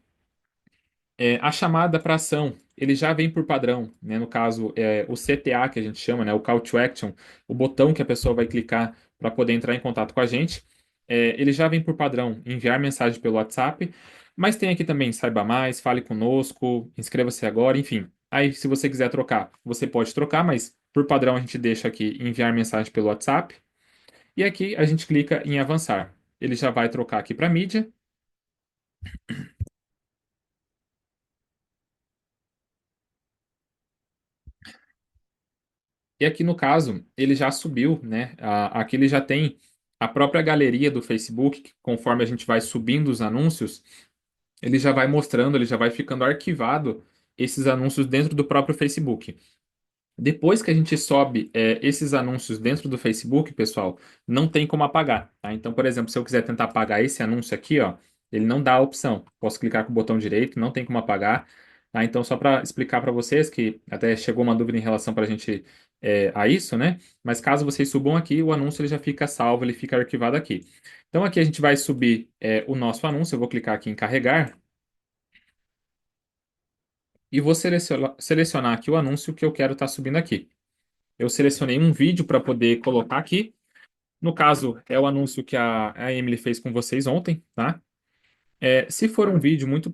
A chamada para ação, ele já vem por padrão, né? No caso, o CTA que a gente chama, né? O Call to Action, o botão que a pessoa vai clicar para poder entrar em contato com a gente. Ele já vem por padrão enviar mensagem pelo WhatsApp, mas tem aqui também saiba mais, fale conosco, inscreva-se agora, enfim. Aí, se você quiser trocar, você pode trocar, mas por padrão a gente deixa aqui enviar mensagem pelo WhatsApp. E aqui a gente clica em avançar. Ele já vai trocar aqui para mídia. E aqui no caso, ele já subiu, né? Aqui ele já tem a própria galeria do Facebook, que conforme a gente vai subindo os anúncios, ele já vai mostrando, ele já vai ficando arquivado esses anúncios dentro do próprio Facebook. Depois que a gente sobe esses anúncios dentro do Facebook, pessoal, não tem como apagar, tá? Então, por exemplo, se eu quiser tentar apagar esse anúncio aqui, ó, ele não dá a opção. Posso clicar com o botão direito, não tem como apagar, tá? Então, só para explicar para vocês que até chegou uma dúvida em relação para a gente a isso, né? Mas caso vocês subam aqui, o anúncio ele já fica salvo, ele fica arquivado aqui. Então, aqui a gente vai subir o nosso anúncio. Eu vou clicar aqui em carregar e vou selecionar aqui o anúncio que eu quero estar subindo aqui. Eu selecionei um vídeo para poder colocar aqui. No caso, é o anúncio que a Emily fez com vocês ontem, tá? Se for um vídeo muito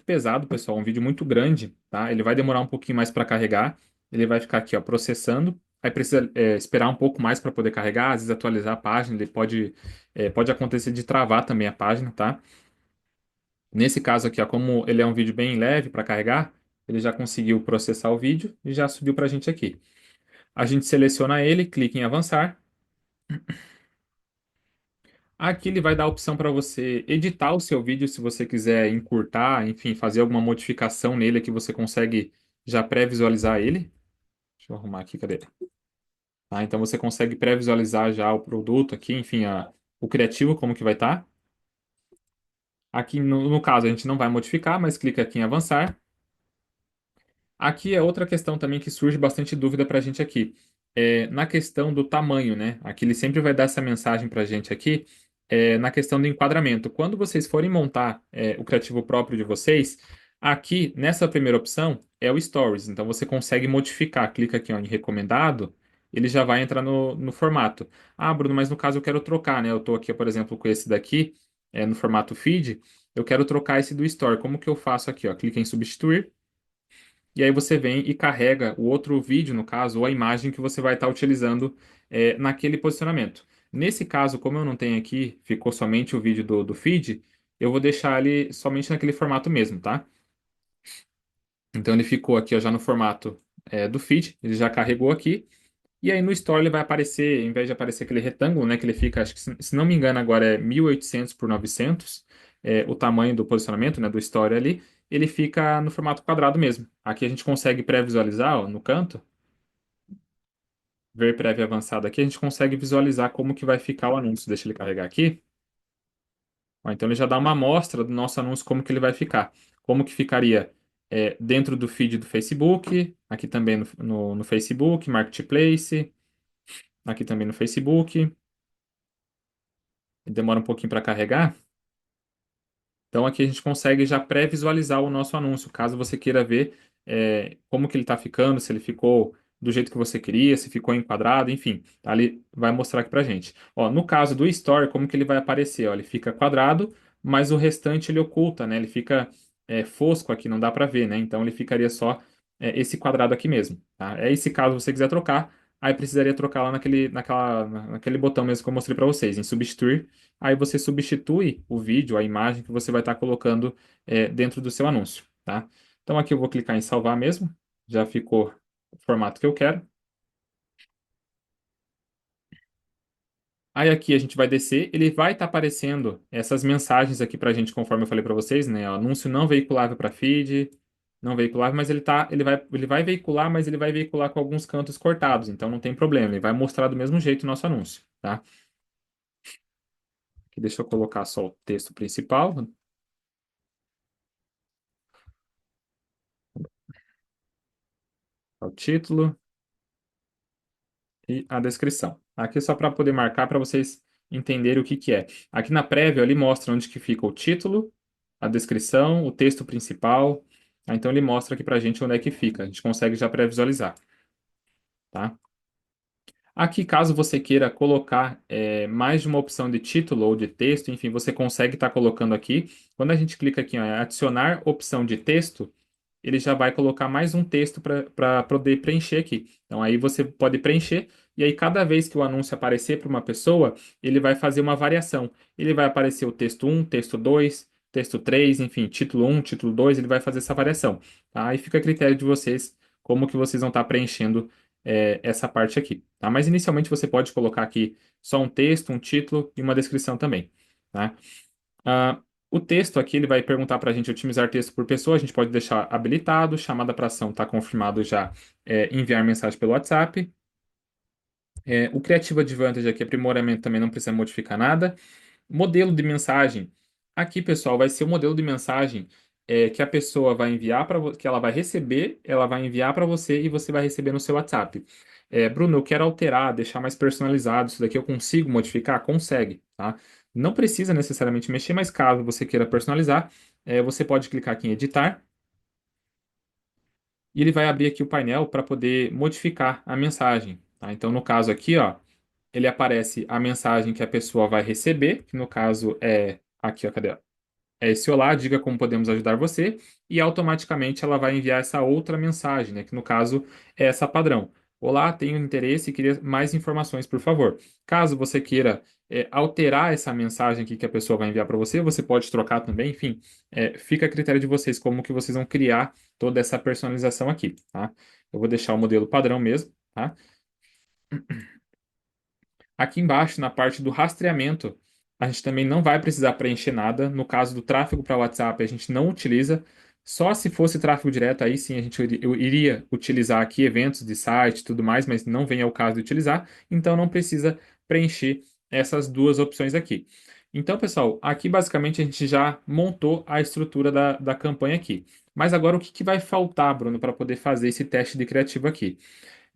pesado, pessoal, um vídeo muito grande, tá? Ele vai demorar um pouquinho mais para carregar. Ele vai ficar aqui, ó, processando. Aí precisa esperar um pouco mais para poder carregar, às vezes atualizar a página. Ele pode acontecer de travar também a página, tá? Nesse caso aqui, ó, como ele é um vídeo bem leve para carregar, ele já conseguiu processar o vídeo e já subiu para a gente aqui. A gente seleciona ele, clica em avançar. Aqui ele vai dar a opção para você editar o seu vídeo se você quiser encurtar, enfim, fazer alguma modificação nele que você consegue já pré-visualizar ele. Deixa eu arrumar aqui, cadê? Tá, então você consegue pré-visualizar já o produto aqui, enfim, o criativo, como que vai estar. Aqui no caso a gente não vai modificar, mas clica aqui em avançar. Aqui é outra questão também que surge bastante dúvida para a gente aqui. Na questão do tamanho, né? Aqui ele sempre vai dar essa mensagem para a gente aqui, na questão do enquadramento. Quando vocês forem montar o criativo próprio de vocês, aqui nessa primeira opção é o Stories. Então você consegue modificar. Clica aqui ó, em recomendado, ele já vai entrar no formato. Ah, Bruno, mas no caso eu quero trocar, né? Eu estou aqui, por exemplo, com esse daqui, no formato feed. Eu quero trocar esse do Story. Como que eu faço aqui? Ó? Clica em substituir. E aí você vem e carrega o outro vídeo, no caso, ou a imagem que você vai estar utilizando naquele posicionamento. Nesse caso, como eu não tenho aqui, ficou somente o vídeo do feed, eu vou deixar ele somente naquele formato mesmo, tá? Então ele ficou aqui ó, já no formato do feed, ele já carregou aqui. E aí no Store ele vai aparecer, em vez de aparecer aquele retângulo, né, que ele fica, acho que se não me engano agora é 1800 por 900, o tamanho do posicionamento, né, do Store ali, ele fica no formato quadrado mesmo. Aqui a gente consegue pré-visualizar, ó, no canto, ver prévio e avançado aqui, a gente consegue visualizar como que vai ficar o anúncio. Deixa ele carregar aqui. Ó, então ele já dá uma amostra do nosso anúncio, como que ele vai ficar. Como que ficaria dentro do feed do Facebook, aqui também no Facebook, Marketplace, aqui também no Facebook. Demora um pouquinho para carregar. Então aqui a gente consegue já pré-visualizar o nosso anúncio, caso você queira ver como que ele está ficando, se ele ficou do jeito que você queria, se ficou enquadrado, enfim, tá? Ali vai mostrar aqui pra gente. Ó, no caso do Story, como que ele vai aparecer? Ó, ele fica quadrado, mas o restante ele oculta, né? Ele fica fosco aqui, não dá para ver, né? Então ele ficaria só esse quadrado aqui mesmo, tá? Esse caso você quiser trocar, aí precisaria trocar lá naquele botão mesmo que eu mostrei para vocês, em substituir. Aí você substitui o vídeo, a imagem que você vai estar colocando dentro do seu anúncio, tá? Então aqui eu vou clicar em salvar mesmo, já ficou o formato que eu quero. Aí aqui a gente vai descer, ele vai estar aparecendo essas mensagens aqui para a gente, conforme eu falei para vocês, né? Ó, anúncio não veiculável para feed, não veiculável, mas ele vai veicular, mas ele vai veicular com alguns cantos cortados, então não tem problema, ele vai mostrar do mesmo jeito o nosso anúncio, tá? Aqui deixa eu colocar só o texto principal, o título e a descrição. Aqui é só para poder marcar para vocês entenderem o que que é. Aqui na prévia ele mostra onde que fica o título, a descrição, o texto principal. Então ele mostra aqui para a gente onde é que fica. A gente consegue já pré-visualizar, tá? Aqui, caso você queira colocar mais de uma opção de título ou de texto, enfim, você consegue estar colocando aqui. Quando a gente clica aqui, ó, em adicionar opção de texto, ele já vai colocar mais um texto para poder preencher aqui. Então aí você pode preencher e aí cada vez que o anúncio aparecer para uma pessoa, ele vai fazer uma variação. Ele vai aparecer o texto um, texto 2, texto 3, enfim, título um, título 2. Ele vai fazer essa variação. Tá? Aí fica a critério de vocês como que vocês vão estar preenchendo essa parte aqui, tá? Mas inicialmente você pode colocar aqui só um texto, um título e uma descrição também, tá? Ah, o texto aqui ele vai perguntar para a gente otimizar texto por pessoa, a gente pode deixar habilitado, chamada para ação está confirmado já, enviar mensagem pelo WhatsApp. O Creative Advantage aqui, aprimoramento, também não precisa modificar nada. Modelo de mensagem. Aqui, pessoal, vai ser o modelo de mensagem que a pessoa vai enviar para que ela vai receber, ela vai enviar para você e você vai receber no seu WhatsApp. Bruno, eu quero alterar, deixar mais personalizado. Isso daqui eu consigo modificar? Consegue, tá? Não precisa necessariamente mexer, mas caso você queira personalizar, você pode clicar aqui em editar e ele vai abrir aqui o painel para poder modificar a mensagem, tá? Então, no caso aqui, ó, ele aparece a mensagem que a pessoa vai receber, que no caso é aqui, ó, cadê? É esse olá, diga como podemos ajudar você, e automaticamente ela vai enviar essa outra mensagem, né, que no caso é essa padrão. Olá, tenho interesse e queria mais informações, por favor. Caso você queira alterar essa mensagem aqui que a pessoa vai enviar para você, você pode trocar também, enfim, fica a critério de vocês como que vocês vão criar toda essa personalização aqui, tá? Eu vou deixar o modelo padrão mesmo, tá? Aqui embaixo, na parte do rastreamento, a gente também não vai precisar preencher nada. No caso do tráfego para WhatsApp, a gente não utiliza. Só se fosse tráfego direto, aí sim eu iria utilizar aqui eventos de site e tudo mais, mas não vem ao caso de utilizar, então não precisa preencher essas duas opções aqui. Então, pessoal, aqui basicamente a gente já montou a estrutura da campanha aqui. Mas agora o que vai faltar, Bruno, para poder fazer esse teste de criativo aqui?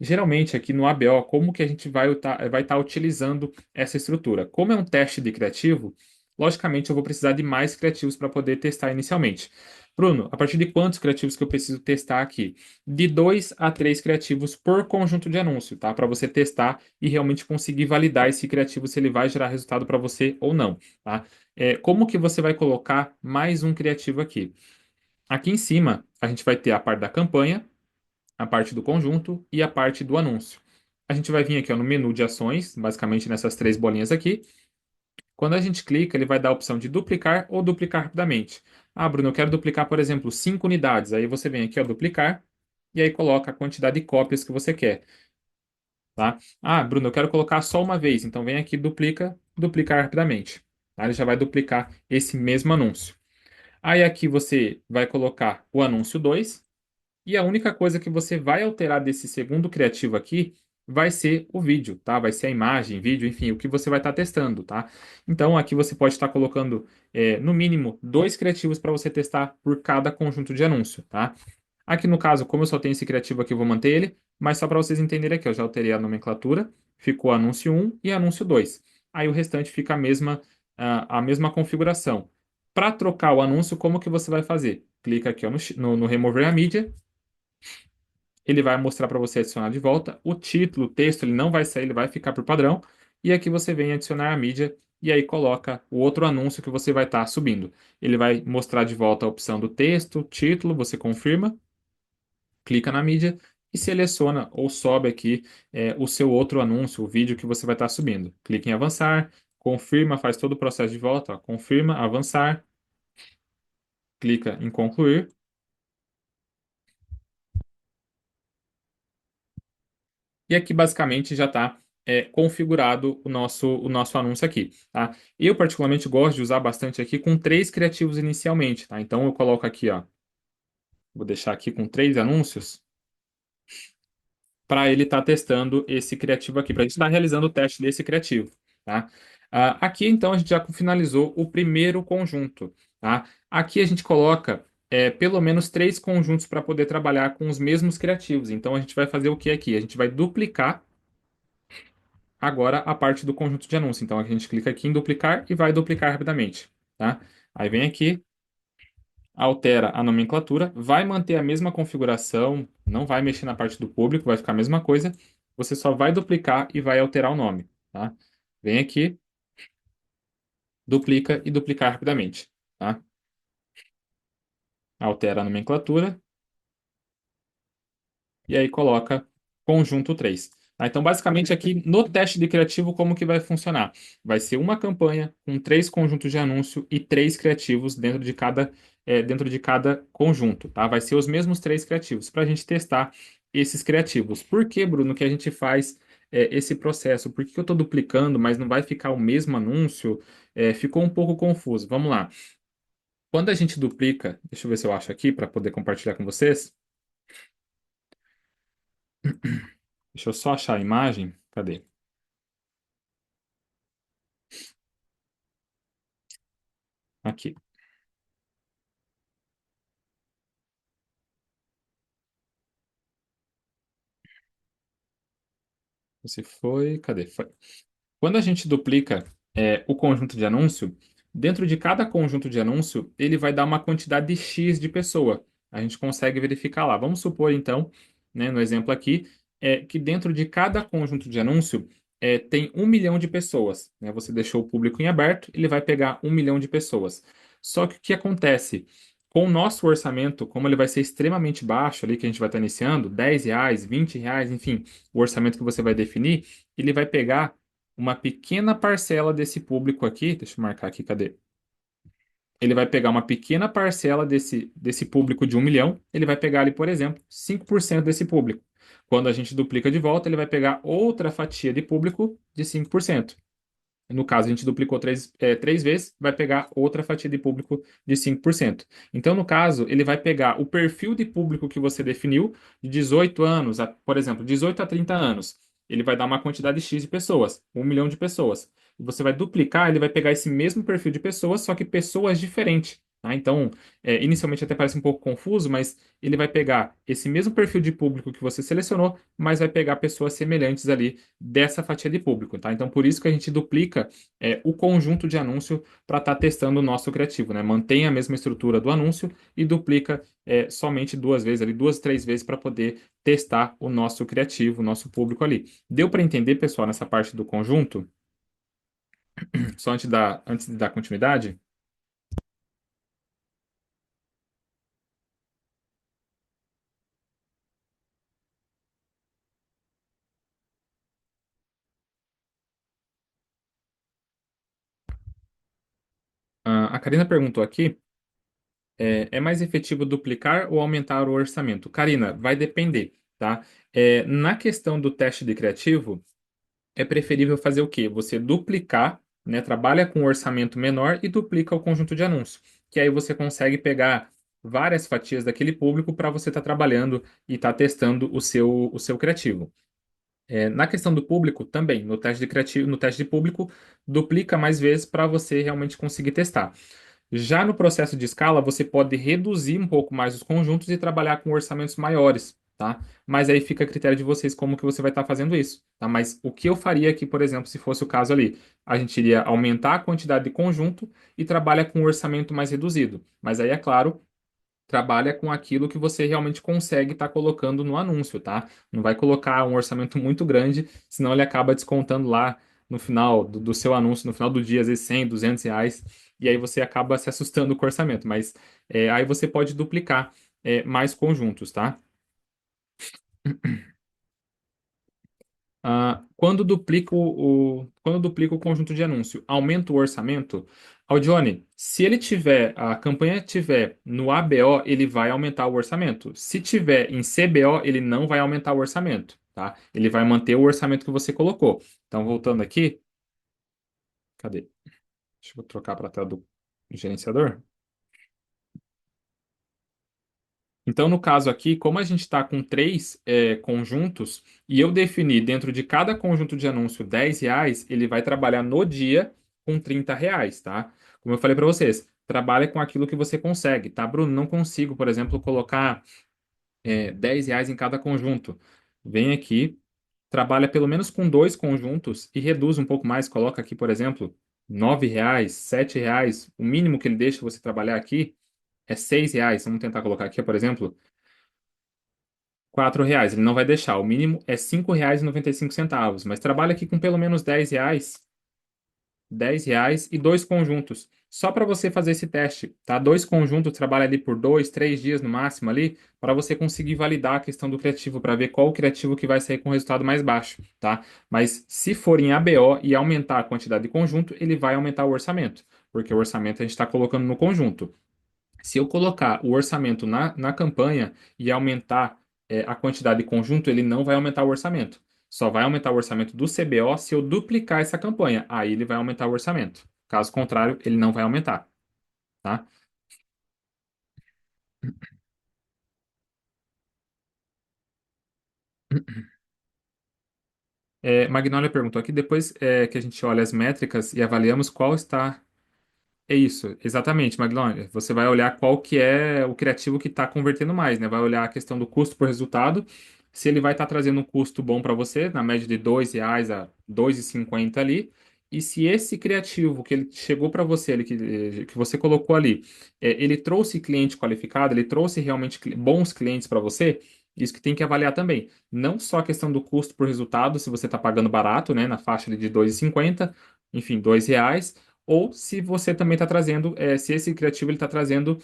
Geralmente, aqui no ABO, como que a gente vai estar utilizando essa estrutura? Como é um teste de criativo, logicamente eu vou precisar de mais criativos para poder testar inicialmente. Bruno, a partir de quantos criativos que eu preciso testar aqui? De 2 a 3 criativos por conjunto de anúncio, tá? Para você testar e realmente conseguir validar esse criativo se ele vai gerar resultado para você ou não, tá? Como que você vai colocar mais um criativo aqui? Aqui em cima, a gente vai ter a parte da campanha, a parte do conjunto e a parte do anúncio. A gente vai vir aqui ó, no menu de ações, basicamente nessas três bolinhas aqui. Quando a gente clica, ele vai dar a opção de duplicar ou duplicar rapidamente. Ah, Bruno, eu quero duplicar, por exemplo, 5 unidades. Aí você vem aqui, ó, duplicar, e aí coloca a quantidade de cópias que você quer, tá? Ah, Bruno, eu quero colocar só uma vez. Então vem aqui, duplica, duplicar rapidamente. Tá? Ele já vai duplicar esse mesmo anúncio. Aí aqui você vai colocar o anúncio 2. E a única coisa que você vai alterar desse segundo criativo aqui vai ser o vídeo, tá? Vai ser a imagem, vídeo, enfim, o que você vai estar testando, tá? Então aqui você pode estar colocando no mínimo 2 criativos para você testar por cada conjunto de anúncio, tá? Aqui no caso, como eu só tenho esse criativo aqui, eu vou manter ele, mas só para vocês entenderem aqui, eu já alterei a nomenclatura, ficou anúncio um e anúncio 2. Aí o restante fica a mesma configuração. Para trocar o anúncio, como que você vai fazer? Clica aqui ó, no Remover a mídia, ele vai mostrar para você adicionar de volta. O título, o texto, ele não vai sair, ele vai ficar por padrão. E aqui você vem adicionar a mídia e aí coloca o outro anúncio que você vai estar subindo. Ele vai mostrar de volta a opção do texto, título, você confirma, clica na mídia e seleciona ou sobe aqui o seu outro anúncio, o vídeo que você vai estar subindo. Clica em avançar, confirma, faz todo o processo de volta, ó, confirma, avançar, clica em concluir. E aqui basicamente já está configurado o nosso anúncio aqui, tá? Eu particularmente gosto de usar bastante aqui com 3 criativos inicialmente, tá? Então eu coloco aqui, ó, vou deixar aqui com 3 anúncios para ele estar testando esse criativo aqui, para a gente estar realizando o teste desse criativo, tá? Aqui então a gente já finalizou o primeiro conjunto, tá? Aqui a gente coloca pelo menos 3 conjuntos para poder trabalhar com os mesmos criativos. Então a gente vai fazer o que aqui? A gente vai duplicar agora a parte do conjunto de anúncio. Então, a gente clica aqui em duplicar e vai duplicar rapidamente, tá? Aí vem aqui, altera a nomenclatura, vai manter a mesma configuração, não vai mexer na parte do público, vai ficar a mesma coisa. Você só vai duplicar e vai alterar o nome, tá? Vem aqui, duplica e duplicar rapidamente, tá? Altera a nomenclatura e aí coloca conjunto 3. Tá? Então, basicamente, aqui no teste de criativo, como que vai funcionar? Vai ser uma campanha com 3 conjuntos de anúncio e 3 criativos dentro de cada conjunto, tá? Vai ser os mesmos 3 criativos para a gente testar esses criativos. Por que, Bruno, que a gente faz esse processo? Por que que eu estou duplicando, mas não vai ficar o mesmo anúncio? Ficou um pouco confuso. Vamos lá. Quando a gente duplica, deixa eu ver se eu acho aqui para poder compartilhar com vocês. Deixa eu só achar a imagem. Cadê? Aqui. Você foi. Cadê? Foi. Quando a gente duplica o conjunto de anúncio, dentro de cada conjunto de anúncio, ele vai dar uma quantidade X de pessoa. A gente consegue verificar lá. Vamos supor, então, né, no exemplo aqui, que dentro de cada conjunto de anúncio tem 1 milhão de pessoas. Né? Você deixou o público em aberto, ele vai pegar 1 milhão de pessoas. Só que o que acontece? Com o nosso orçamento, como ele vai ser extremamente baixo ali, que a gente vai estar iniciando, R$ 10, R$ 20, enfim, o orçamento que você vai definir, ele vai pegar uma pequena parcela desse público aqui, deixa eu marcar aqui, cadê? Ele vai pegar uma pequena parcela desse público de 1 milhão, ele vai pegar ali, por exemplo, 5% desse público. Quando a gente duplica de volta, ele vai pegar outra fatia de público de 5%. No caso, a gente duplicou três vezes, vai pegar outra fatia de público de 5%. Então, no caso, ele vai pegar o perfil de público que você definiu, de 18 anos, por exemplo, 18 a 30 anos. Ele vai dar uma quantidade X de pessoas, 1 milhão de pessoas. E você vai duplicar, ele vai pegar esse mesmo perfil de pessoas, só que pessoas diferentes. Tá? Então, inicialmente até parece um pouco confuso, mas ele vai pegar esse mesmo perfil de público que você selecionou, mas vai pegar pessoas semelhantes ali dessa fatia de público, tá? Então, por isso que a gente duplica o conjunto de anúncio para estar testando o nosso criativo, né? Mantém a mesma estrutura do anúncio e duplica somente duas vezes ali, duas, três vezes para poder testar o nosso criativo, o nosso público ali. Deu para entender, pessoal, nessa parte do conjunto? Só antes de dar continuidade? A Karina perguntou aqui. É mais efetivo duplicar ou aumentar o orçamento? Karina, vai depender, tá? Na questão do teste de criativo, é preferível fazer o quê? Você duplicar, né? Trabalha com um orçamento menor e duplica o conjunto de anúncios. Que aí você consegue pegar várias fatias daquele público para você estar trabalhando e estar testando o seu criativo. Na questão do público, também, no teste de criativo, no teste de público, duplica mais vezes para você realmente conseguir testar. Já no processo de escala, você pode reduzir um pouco mais os conjuntos e trabalhar com orçamentos maiores, tá? Mas aí fica a critério de vocês como que você vai estar fazendo isso, tá? Mas o que eu faria aqui, por exemplo, se fosse o caso ali, a gente iria aumentar a quantidade de conjunto e trabalha com um orçamento mais reduzido. Mas aí, é claro, trabalha com aquilo que você realmente consegue estar colocando no anúncio, tá? Não vai colocar um orçamento muito grande, senão ele acaba descontando lá no final do seu anúncio, no final do dia, às vezes 100, R$ 200, e aí você acaba se assustando com o orçamento. Mas aí você pode duplicar mais conjuntos, tá? Quando duplica o conjunto de anúncio, aumenta o orçamento. Aldione, se a campanha tiver no ABO, ele vai aumentar o orçamento. Se tiver em CBO, ele não vai aumentar o orçamento, tá? Ele vai manter o orçamento que você colocou. Então, voltando aqui, cadê? Deixa eu trocar para a tela do gerenciador. Então, no caso aqui, como a gente está com três conjuntos e eu defini dentro de cada conjunto de anúncio R$ 10, ele vai trabalhar no dia com R$ 30, tá? Como eu falei para vocês, trabalha com aquilo que você consegue, tá, Bruno? Não consigo, por exemplo, colocar R$ 10 em cada conjunto. Vem aqui, trabalha pelo menos com dois conjuntos e reduz um pouco mais. Coloca aqui, por exemplo, R$ 9, R$ 7. O mínimo que ele deixa você trabalhar aqui é R$ 6. Vamos tentar colocar aqui, por exemplo. R$ 4, ele não vai deixar. O mínimo é R$ 5,95. Mas trabalha aqui com pelo menos R$ 10 e dois conjuntos. Só para você fazer esse teste, tá? Dois conjuntos, trabalha ali por 2, 3 dias no máximo ali, para você conseguir validar a questão do criativo, para ver qual o criativo que vai sair com o resultado mais baixo, tá? Mas se for em ABO e aumentar a quantidade de conjunto, ele vai aumentar o orçamento, porque o orçamento a gente está colocando no conjunto. Se eu colocar o orçamento na campanha e aumentar a quantidade de conjunto, ele não vai aumentar o orçamento. Só vai aumentar o orçamento do CBO se eu duplicar essa campanha. Aí ele vai aumentar o orçamento. Caso contrário, ele não vai aumentar, tá? Magnólia perguntou aqui, depois que a gente olha as métricas e avaliamos qual está. É isso, exatamente, Magnólia. Você vai olhar qual que é o criativo que está convertendo mais, né? Vai olhar a questão do custo por resultado, se ele vai estar trazendo um custo bom para você, na média de R$ 2 a 2,50 ali, e se esse criativo que ele chegou para você, que você colocou ali, ele trouxe cliente qualificado, ele trouxe realmente bons clientes para você, isso que tem que avaliar também. Não só a questão do custo por resultado, se você está pagando barato, né, na faixa ali de 2,50, enfim, R$ 2, ou se você também está trazendo, se esse criativo ele está trazendo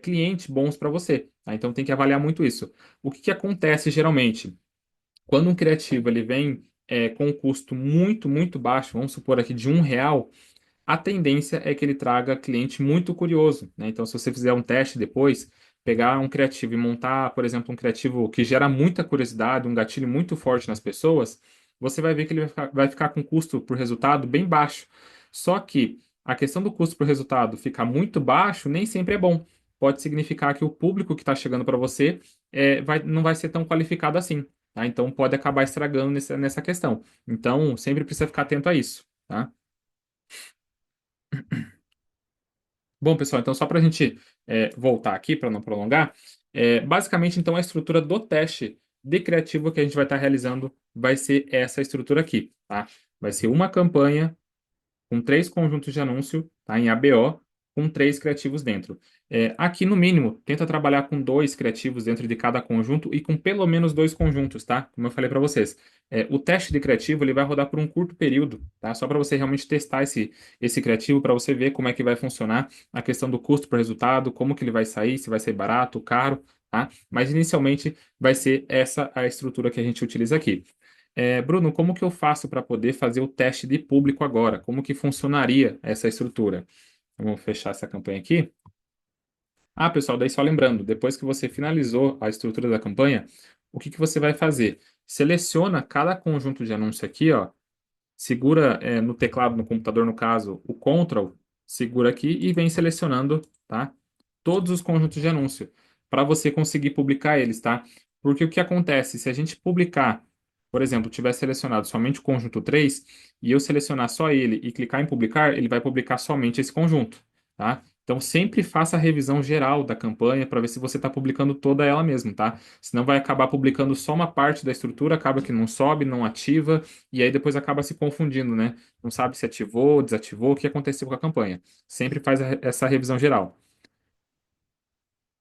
clientes bons para você, tá? Então tem que avaliar muito isso. O que que acontece geralmente? Quando um criativo ele vem com um custo muito, muito baixo, vamos supor aqui de R$ 1, a tendência é que ele traga cliente muito curioso, né? Então, se você fizer um teste depois, pegar um criativo e montar, por exemplo, um criativo que gera muita curiosidade, um gatilho muito forte nas pessoas, você vai ver que ele vai ficar com custo por resultado bem baixo. Só que a questão do custo por resultado ficar muito baixo nem sempre é bom. Pode significar que o público que está chegando para você não vai ser tão qualificado assim, tá? Então, pode acabar estragando nessa questão. Então, sempre precisa ficar atento a isso, tá? Bom, pessoal, então só para a gente voltar aqui, para não prolongar, basicamente, então, a estrutura do teste de criativo que a gente vai estar realizando vai ser essa estrutura aqui, tá? Vai ser uma campanha com 3 conjuntos de anúncio, tá? Em ABO, com 3 criativos dentro. Aqui, no mínimo, tenta trabalhar com 2 criativos dentro de cada conjunto e com pelo menos 2 conjuntos, tá? Como eu falei para vocês. O teste de criativo ele vai rodar por um curto período, tá? Só para você realmente testar esse criativo, para você ver como é que vai funcionar a questão do custo por resultado, como que ele vai sair, se vai ser barato, caro, tá? Mas inicialmente vai ser essa a estrutura que a gente utiliza aqui. Bruno, como que eu faço para poder fazer o teste de público agora? Como que funcionaria essa estrutura? Vamos fechar essa campanha aqui. Ah, pessoal, daí só lembrando, depois que você finalizou a estrutura da campanha, o que que você vai fazer? Seleciona cada conjunto de anúncio aqui, ó, segura no teclado, no computador, no caso, o Ctrl, segura aqui e vem selecionando, tá? Todos os conjuntos de anúncio, para você conseguir publicar eles, tá? Porque o que acontece, se a gente publicar, por exemplo, tiver selecionado somente o conjunto 3 e eu selecionar só ele e clicar em publicar, ele vai publicar somente esse conjunto, tá? Então sempre faça a revisão geral da campanha para ver se você está publicando toda ela mesmo, tá? Senão vai acabar publicando só uma parte da estrutura, acaba que não sobe, não ativa, e aí depois acaba se confundindo, né? Não sabe se ativou, desativou, o que aconteceu com a campanha. Sempre faz essa revisão geral.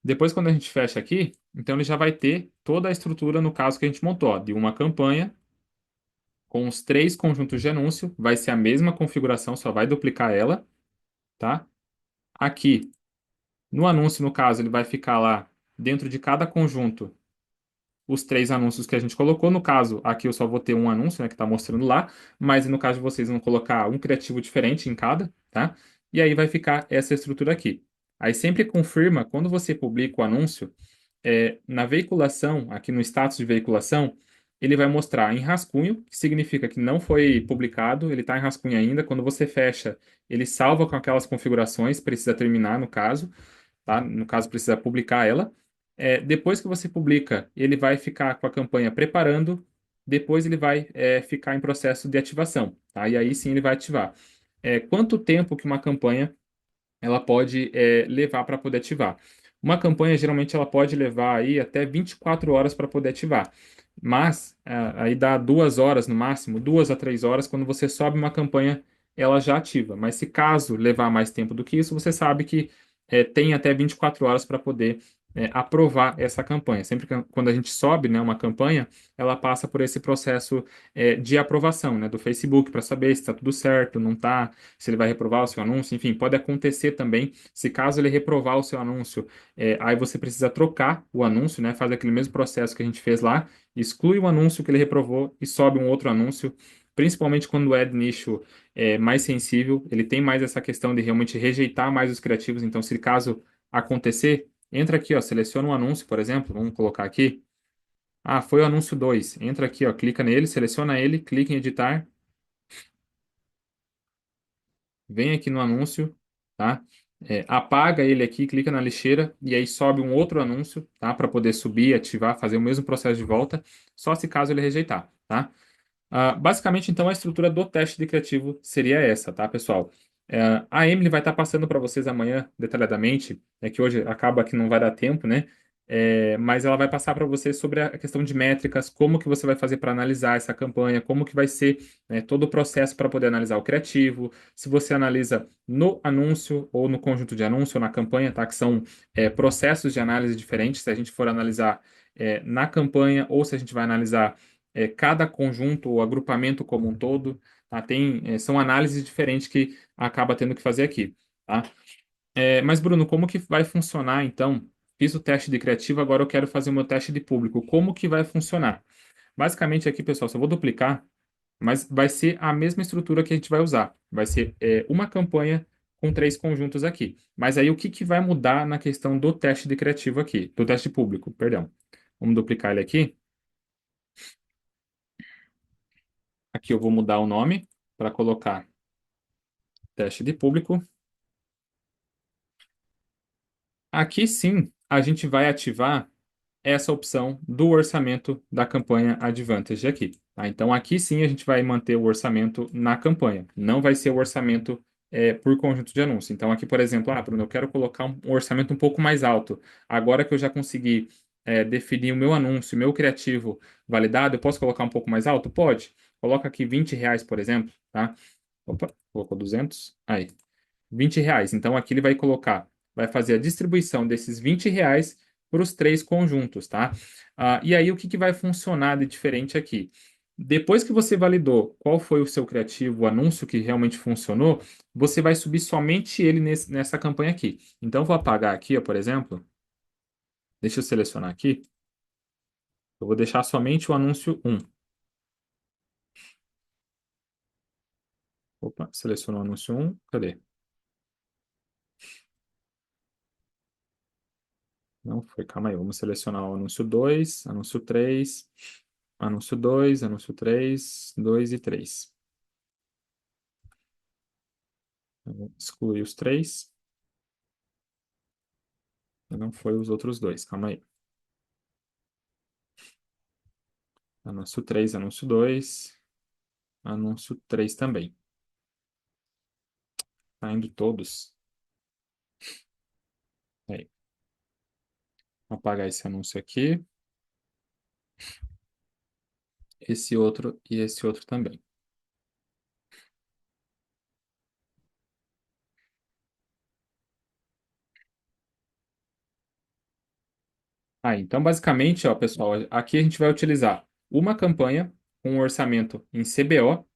Depois, quando a gente fecha aqui, então ele já vai ter toda a estrutura no caso que a gente montou, ó, de uma campanha com os 3 conjuntos de anúncio, vai ser a mesma configuração, só vai duplicar ela, tá? Aqui, no anúncio, no caso, ele vai ficar lá dentro de cada conjunto os 3 anúncios que a gente colocou. No caso, aqui eu só vou ter um anúncio, né, que está mostrando lá, mas no caso de vocês vão colocar um criativo diferente em cada, tá? E aí vai ficar essa estrutura aqui. Aí sempre confirma, quando você publica o anúncio, na veiculação, aqui no status de veiculação, ele vai mostrar em rascunho, que significa que não foi publicado, ele está em rascunho ainda. Quando você fecha, ele salva com aquelas configurações, precisa terminar no caso, tá? No caso, precisa publicar ela. Depois que você publica, ele vai ficar com a campanha preparando, depois ele vai ficar em processo de ativação, tá? E aí sim ele vai ativar. Quanto tempo que uma campanha ela pode levar para poder ativar? Uma campanha, geralmente, ela pode levar aí até 24 horas para poder ativar. Mas, aí dá 2 horas no máximo, 2 a 3 horas, quando você sobe uma campanha, ela já ativa. Mas se caso levar mais tempo do que isso, você sabe que tem até 24 horas para poder aprovar essa campanha. Sempre que quando a gente sobe, né, uma campanha, ela passa por esse processo de aprovação, né, do Facebook para saber se está tudo certo, não está, se ele vai reprovar o seu anúncio, enfim, pode acontecer também, se caso ele reprovar o seu anúncio, aí você precisa trocar o anúncio, né, faz aquele mesmo processo que a gente fez lá, exclui o anúncio que ele reprovou e sobe um outro anúncio, principalmente quando é de nicho mais sensível, ele tem mais essa questão de realmente rejeitar mais os criativos, então se caso acontecer, entra aqui, ó, seleciona um anúncio, por exemplo, vamos colocar aqui, Ah, foi o anúncio 2. Entra aqui, ó, clica nele, seleciona ele, clica em editar, vem aqui no anúncio, tá? Apaga ele aqui, clica na lixeira e aí sobe um outro anúncio, tá? Para poder subir, ativar, fazer o mesmo processo de volta, só se caso ele rejeitar, tá? Basicamente, então, a estrutura do teste de criativo seria essa, tá, pessoal? A Emily vai estar passando para vocês amanhã, detalhadamente, é que hoje acaba que não vai dar tempo, né? Mas ela vai passar para vocês sobre a questão de métricas, como que você vai fazer para analisar essa campanha, como que vai ser, né, todo o processo para poder analisar o criativo, se você analisa no anúncio ou no conjunto de anúncio ou na campanha, tá? Que são processos de análise diferentes, se a gente for analisar na campanha ou se a gente vai analisar cada conjunto ou agrupamento como um todo, tá? São análises diferentes que acaba tendo que fazer aqui, tá? Mas, Bruno, como que vai funcionar, então? Fiz o teste de criativo, agora eu quero fazer o meu teste de público. Como que vai funcionar? Basicamente aqui, pessoal, só vou duplicar, mas vai ser a mesma estrutura que a gente vai usar. Vai ser uma campanha com três conjuntos aqui. Mas aí o que que vai mudar na questão do teste de criativo aqui? Do teste público, perdão. Vamos duplicar ele aqui. Aqui eu vou mudar o nome para colocar teste de público. Aqui sim, a gente vai ativar essa opção do orçamento da campanha Advantage aqui, tá? Então aqui sim a gente vai manter o orçamento na campanha, não vai ser o orçamento por conjunto de anúncio. Então aqui, por exemplo, Bruno, eu quero colocar um orçamento um pouco mais alto. Agora que eu já consegui definir o meu anúncio, o meu criativo validado, eu posso colocar um pouco mais alto? Pode. Coloca aqui R$ 20, por exemplo, tá? Opa, colocou 200. Aí. R$ 20. Então aqui ele vai colocar, vai fazer a distribuição desses R$ 20 para os três conjuntos, tá? E aí o que que vai funcionar de diferente aqui? Depois que você validou qual foi o seu criativo, o anúncio que realmente funcionou, você vai subir somente ele nessa campanha aqui. Então eu vou apagar aqui, ó, por exemplo. Deixa eu selecionar aqui. Eu vou deixar somente o anúncio um. Opa, selecionou o anúncio um. Cadê? Não foi, calma aí. Vamos selecionar o anúncio 2, anúncio 3, anúncio 2, anúncio 3, 2 e 3. Eu vou excluir os três. Não foi os outros dois, calma aí. Anúncio 3, anúncio 2, anúncio 3 também. Tá indo todos. Aí, vou apagar esse anúncio aqui, esse outro e esse outro também. Então basicamente, ó, pessoal, aqui a gente vai utilizar uma campanha com um orçamento em CBO.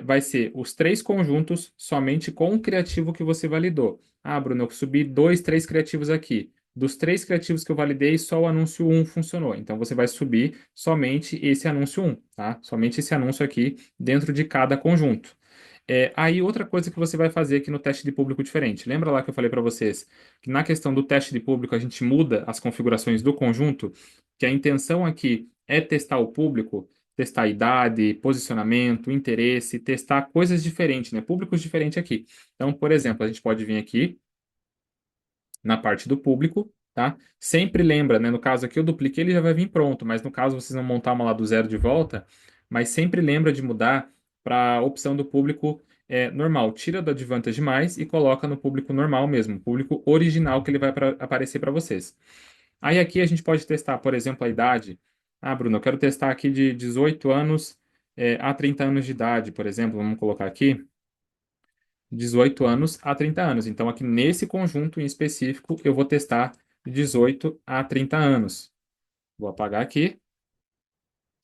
Vai ser os três conjuntos somente com o criativo que você validou. Bruno, eu subi dois, três criativos aqui. Dos três criativos que eu validei, só o anúncio um funcionou. Então você vai subir somente esse anúncio um, tá? Somente esse anúncio aqui dentro de cada conjunto. Aí outra coisa que você vai fazer aqui no teste de público diferente. Lembra lá que eu falei para vocês que na questão do teste de público a gente muda as configurações do conjunto, que a intenção aqui é testar o público, testar a idade, posicionamento, interesse, testar coisas diferentes, né? Públicos diferentes aqui. Então, por exemplo, a gente pode vir aqui na parte do público, tá? Sempre lembra, né? No caso aqui eu dupliquei, ele já vai vir pronto, mas no caso vocês vão montar uma lá do zero de volta, mas sempre lembra de mudar para a opção do público normal. Tira do Advantage mais e coloca no público normal mesmo, público original que ele vai aparecer para vocês. Aí aqui a gente pode testar, por exemplo, a idade. Bruno, eu quero testar aqui de 18 anos a 30 anos de idade, por exemplo. Vamos colocar aqui 18 anos a 30 anos. Então, aqui nesse conjunto em específico, eu vou testar de 18 a 30 anos. Vou apagar aqui.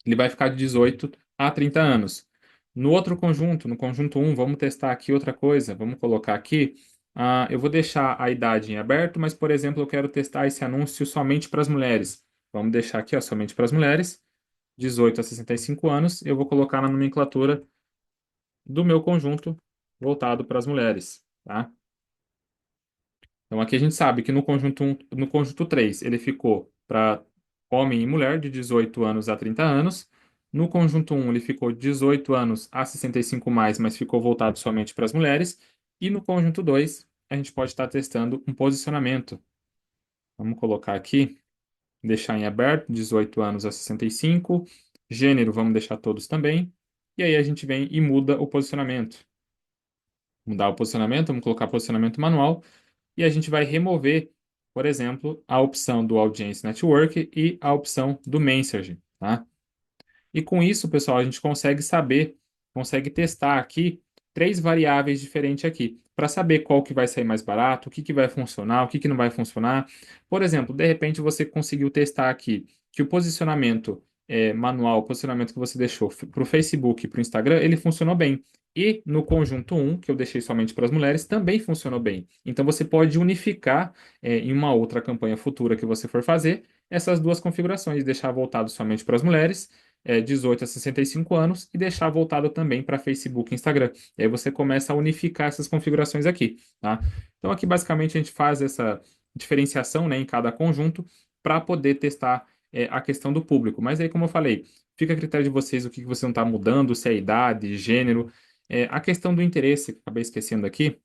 Ele vai ficar de 18 a 30 anos. No outro conjunto, no conjunto um, vamos testar aqui outra coisa. Vamos colocar aqui. Eu vou deixar a idade em aberto, mas, por exemplo, eu quero testar esse anúncio somente para as mulheres. Vamos deixar aqui, ó, somente para as mulheres, 18 a 65 anos. Eu vou colocar na nomenclatura do meu conjunto voltado para as mulheres, tá? Então aqui a gente sabe que no conjunto 1, no conjunto 3 ele ficou para homem e mulher, de 18 anos a 30 anos. No conjunto um ele ficou de 18 anos a 65 mais, mas ficou voltado somente para as mulheres. E no conjunto 2 a gente pode estar testando um posicionamento. Vamos colocar aqui, deixar em aberto, 18 anos a 65. Gênero, vamos deixar todos também. E aí a gente vem e muda o posicionamento. Mudar o posicionamento, vamos colocar posicionamento manual. E a gente vai remover, por exemplo, a opção do Audience Network e a opção do Message, tá? E com isso, pessoal, a gente consegue saber, consegue testar aqui três variáveis diferentes aqui, para saber qual que vai sair mais barato, o que que vai funcionar, o que que não vai funcionar. Por exemplo, de repente você conseguiu testar aqui que o posicionamento manual, o posicionamento que você deixou para o Facebook e para o Instagram, ele funcionou bem. E no conjunto um que eu deixei somente para as mulheres, também funcionou bem. Então você pode unificar em uma outra campanha futura que você for fazer essas duas configurações, deixar voltado somente para as mulheres 18 a 65 anos e deixar voltado também para Facebook e Instagram. E aí você começa a unificar essas configurações aqui, tá? Então aqui basicamente a gente faz essa diferenciação, né, em cada conjunto para poder testar a questão do público. Mas aí, como eu falei, fica a critério de vocês o que que você não está mudando, se é idade, gênero. A questão do interesse, que acabei esquecendo aqui,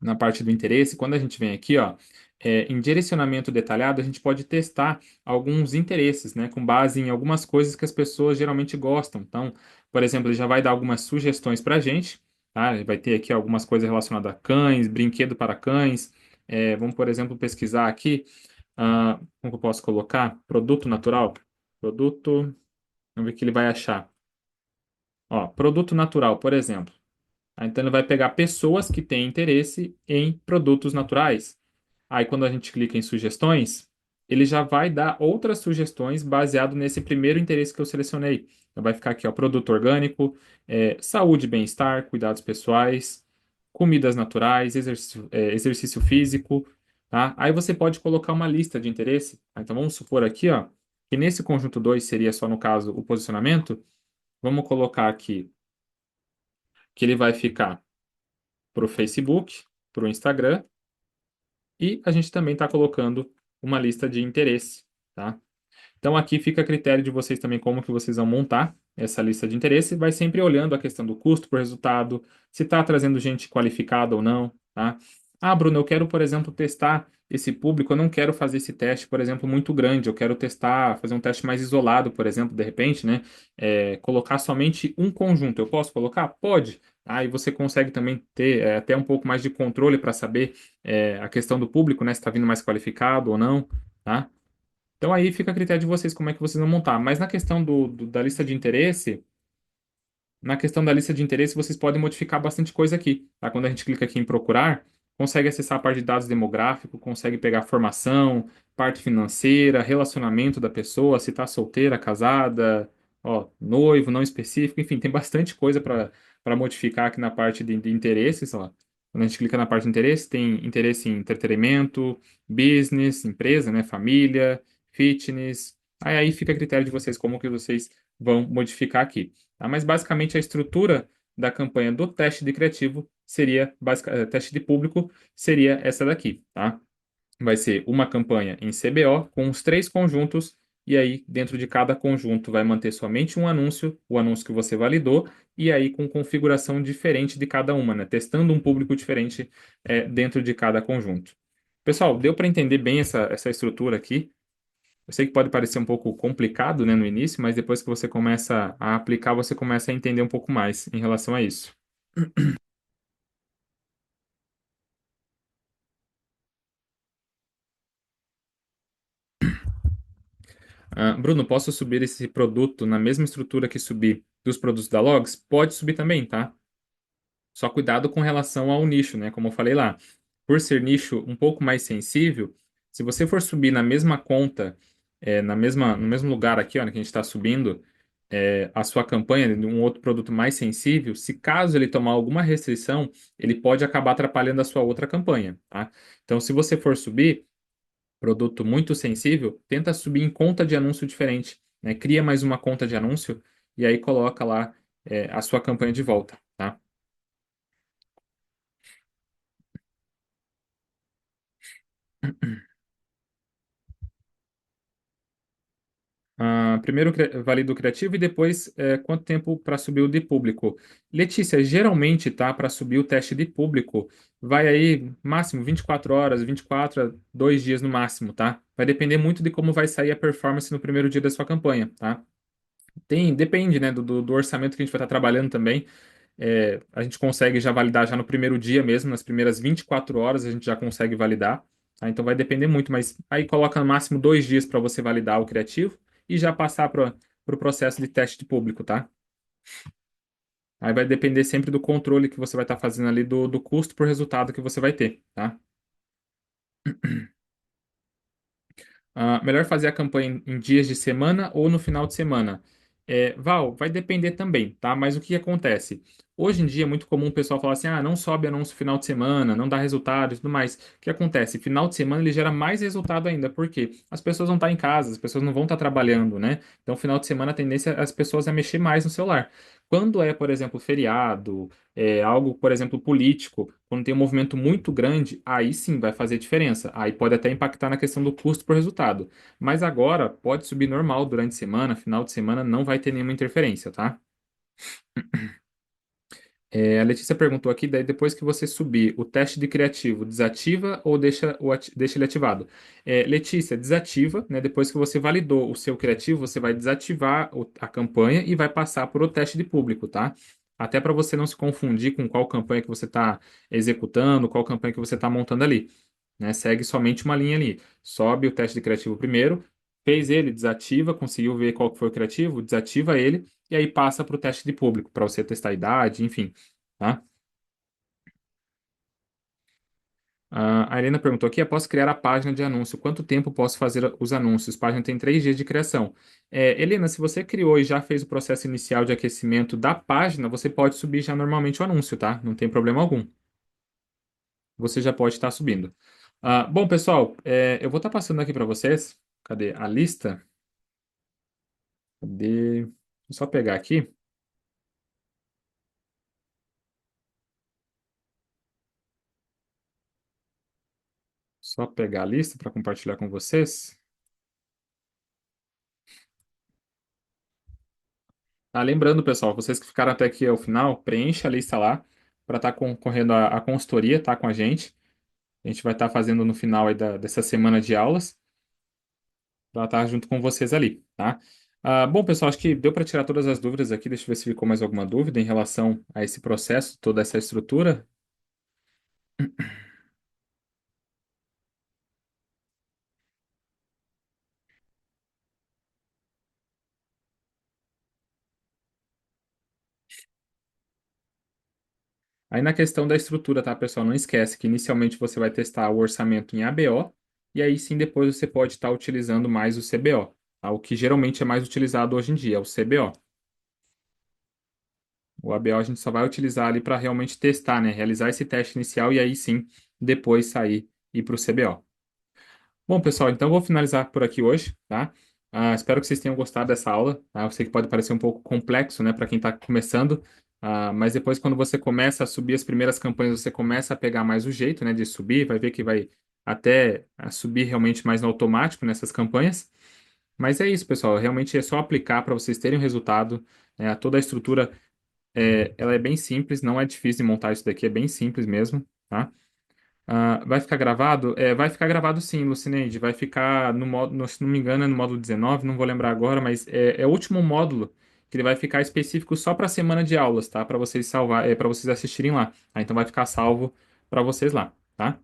na parte do interesse, quando a gente vem aqui, ó, em direcionamento detalhado, a gente pode testar alguns interesses, né, com base em algumas coisas que as pessoas geralmente gostam. Então, por exemplo, ele já vai dar algumas sugestões para a gente, tá? Ele vai ter aqui algumas coisas relacionadas a cães, brinquedo para cães. Vamos, por exemplo, pesquisar aqui, como que eu posso colocar? Produto natural. Produto, vamos ver o que ele vai achar. Ó, produto natural, por exemplo. Então ele vai pegar pessoas que têm interesse em produtos naturais. Aí quando a gente clica em sugestões, ele já vai dar outras sugestões baseado nesse primeiro interesse que eu selecionei. Então vai ficar aqui, ó, produto orgânico, saúde e bem-estar, cuidados pessoais, comidas naturais, exercício físico, tá? Aí você pode colocar uma lista de interesse. Então vamos supor aqui, ó, que nesse conjunto 2 seria só no caso o posicionamento. Vamos colocar aqui que ele vai ficar para o Facebook, para o Instagram, e a gente também está colocando uma lista de interesse, tá? Então aqui fica a critério de vocês também como que vocês vão montar essa lista de interesse, vai sempre olhando a questão do custo por resultado, se está trazendo gente qualificada ou não, tá? Ah, Bruno, eu quero, por exemplo, testar esse público, eu não quero fazer esse teste, por exemplo, muito grande, eu quero testar, fazer um teste mais isolado, por exemplo, de repente, né? Colocar somente um conjunto, eu posso colocar? Pode. Aí você consegue também ter até um pouco mais de controle para saber a questão do público, né? Se está vindo mais qualificado ou não, tá? Então aí fica a critério de vocês como é que vocês vão montar. Mas na questão da lista de interesse, na questão da lista de interesse, vocês podem modificar bastante coisa aqui, tá? Quando a gente clica aqui em procurar, consegue acessar a parte de dados demográficos, consegue pegar formação, parte financeira, relacionamento da pessoa, se está solteira, casada, ó, noivo, não específico, enfim, tem bastante coisa para modificar aqui na parte de interesses, ó. Quando a gente clica na parte de interesse, tem interesse em entretenimento, business, empresa, né, família, fitness. Aí fica a critério de vocês como que vocês vão modificar aqui. Tá? Mas basicamente a estrutura da campanha do teste de criativo seria, teste de público seria essa daqui, tá? Vai ser uma campanha em CBO com os três conjuntos, e aí dentro de cada conjunto vai manter somente um anúncio, o anúncio que você validou, e aí com configuração diferente de cada uma, né? Testando um público diferente dentro de cada conjunto. Pessoal, deu para entender bem essa estrutura aqui? Eu sei que pode parecer um pouco complicado, né, no início, mas depois que você começa a aplicar, você começa a entender um pouco mais em relação a isso. Bruno, posso subir esse produto na mesma estrutura que subi dos produtos da Logs? Pode subir também, tá? Só cuidado com relação ao nicho, né? Como eu falei lá, por ser nicho um pouco mais sensível, se você for subir na mesma conta, no mesmo lugar aqui, ó, que a gente está subindo, a sua campanha de um outro produto mais sensível, se caso ele tomar alguma restrição, ele pode acabar atrapalhando a sua outra campanha, tá? Então, se você for subir produto muito sensível, tenta subir em conta de anúncio diferente, né? Cria mais uma conta de anúncio e aí coloca lá, a sua campanha de volta, tá? Primeiro valido o criativo e depois quanto tempo para subir o de público. Letícia, geralmente, tá, para subir o teste de público, vai aí máximo 24 horas, 24 a 2 dias no máximo, tá? Vai depender muito de como vai sair a performance no primeiro dia da sua campanha, tá? Depende, né, do orçamento que a gente vai estar trabalhando também. A gente consegue já validar já no primeiro dia mesmo, nas primeiras 24 horas a gente já consegue validar, tá? Então vai depender muito, mas aí coloca no máximo 2 dias para você validar o criativo e já passar para o pro processo de teste de público, tá? Aí vai depender sempre do controle que você vai estar fazendo ali do custo por resultado que você vai ter, tá? Melhor fazer a campanha em dias de semana ou no final de semana? Val, vai depender também, tá? Mas o que acontece? Hoje em dia é muito comum o pessoal falar assim: não sobe anúncio final de semana, não dá resultado e tudo mais. O que acontece? Final de semana ele gera mais resultado ainda, porque as pessoas vão estar em casa, as pessoas não vão estar trabalhando, né? Então, final de semana a tendência é as pessoas a mexer mais no celular. Quando é, por exemplo, feriado, algo, por exemplo, político, quando tem um movimento muito grande, aí sim vai fazer diferença. Aí pode até impactar na questão do custo por resultado. Mas agora pode subir normal durante a semana, final de semana não vai ter nenhuma interferência, tá? A Letícia perguntou aqui, daí depois que você subir o teste de criativo, desativa ou deixa ele ativado? Letícia, desativa, né? Depois que você validou o seu criativo, você vai desativar a campanha e vai passar por o teste de público, tá? Até para você não se confundir com qual campanha que você está executando, qual campanha que você está montando ali, né? Segue somente uma linha ali. Sobe o teste de criativo primeiro, fez ele, desativa, conseguiu ver qual que foi o criativo, desativa ele e aí passa para o teste de público, para você testar a idade, enfim, tá? A Helena perguntou aqui, após criar a página de anúncio, quanto tempo posso fazer os anúncios? A página tem 3 dias de criação. Helena, se você criou e já fez o processo inicial de aquecimento da página, você pode subir já normalmente o anúncio, tá? Não tem problema algum. Você já pode estar subindo. Bom, pessoal, eu vou estar passando aqui para vocês. Cadê a lista? Cadê? Vou só pegar aqui. Só pegar a lista para compartilhar com vocês. Lembrando, pessoal, vocês que ficaram até aqui ao final, preencha a lista lá para estar concorrendo a consultoria, tá, com a gente. A gente vai estar fazendo no final aí dessa semana de aulas para estar junto com vocês ali, tá? Bom, pessoal, acho que deu para tirar todas as dúvidas aqui. Deixa eu ver se ficou mais alguma dúvida em relação a esse processo, toda essa estrutura. Aí na questão da estrutura, tá, pessoal? Não esquece que inicialmente você vai testar o orçamento em ABO e aí sim depois você pode estar utilizando mais o CBO, tá? O que geralmente é mais utilizado hoje em dia, é o CBO. O ABO a gente só vai utilizar ali para realmente testar, né? Realizar esse teste inicial e aí sim depois sair e ir para o CBO. Bom, pessoal, então eu vou finalizar por aqui hoje, tá? Espero que vocês tenham gostado dessa aula, tá? Eu sei que pode parecer um pouco complexo, né, para quem está começando, mas depois, quando você começa a subir as primeiras campanhas, você começa a pegar mais o jeito, né, de subir, vai ver que vai até subir realmente mais no automático nessas campanhas. Mas é isso, pessoal, realmente é só aplicar para vocês terem o resultado, né? Toda a estrutura, ela é bem simples, não é difícil de montar isso daqui, é bem simples mesmo, tá? Vai ficar gravado? Vai ficar gravado sim, Lucineide. Vai ficar no módulo, se não me engano, é no módulo 19, não vou lembrar agora, mas é o último módulo que ele vai ficar específico só para a semana de aulas, tá? Para vocês salvar, para vocês assistirem lá. Então vai ficar salvo para vocês lá, tá?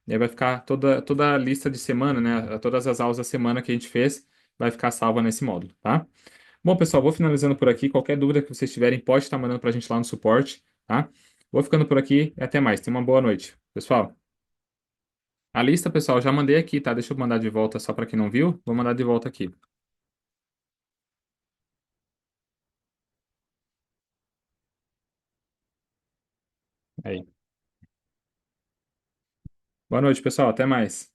E aí vai ficar toda a lista de semana, né? Todas as aulas da semana que a gente fez, vai ficar salva nesse módulo, tá? Bom, pessoal, vou finalizando por aqui. Qualquer dúvida que vocês tiverem, pode estar mandando para a gente lá no suporte, tá? Vou ficando por aqui e até mais. Tenha uma boa noite, pessoal. A lista, pessoal, já mandei aqui, tá? Deixa eu mandar de volta só para quem não viu. Vou mandar de volta aqui. Aí. Boa noite, pessoal. Até mais.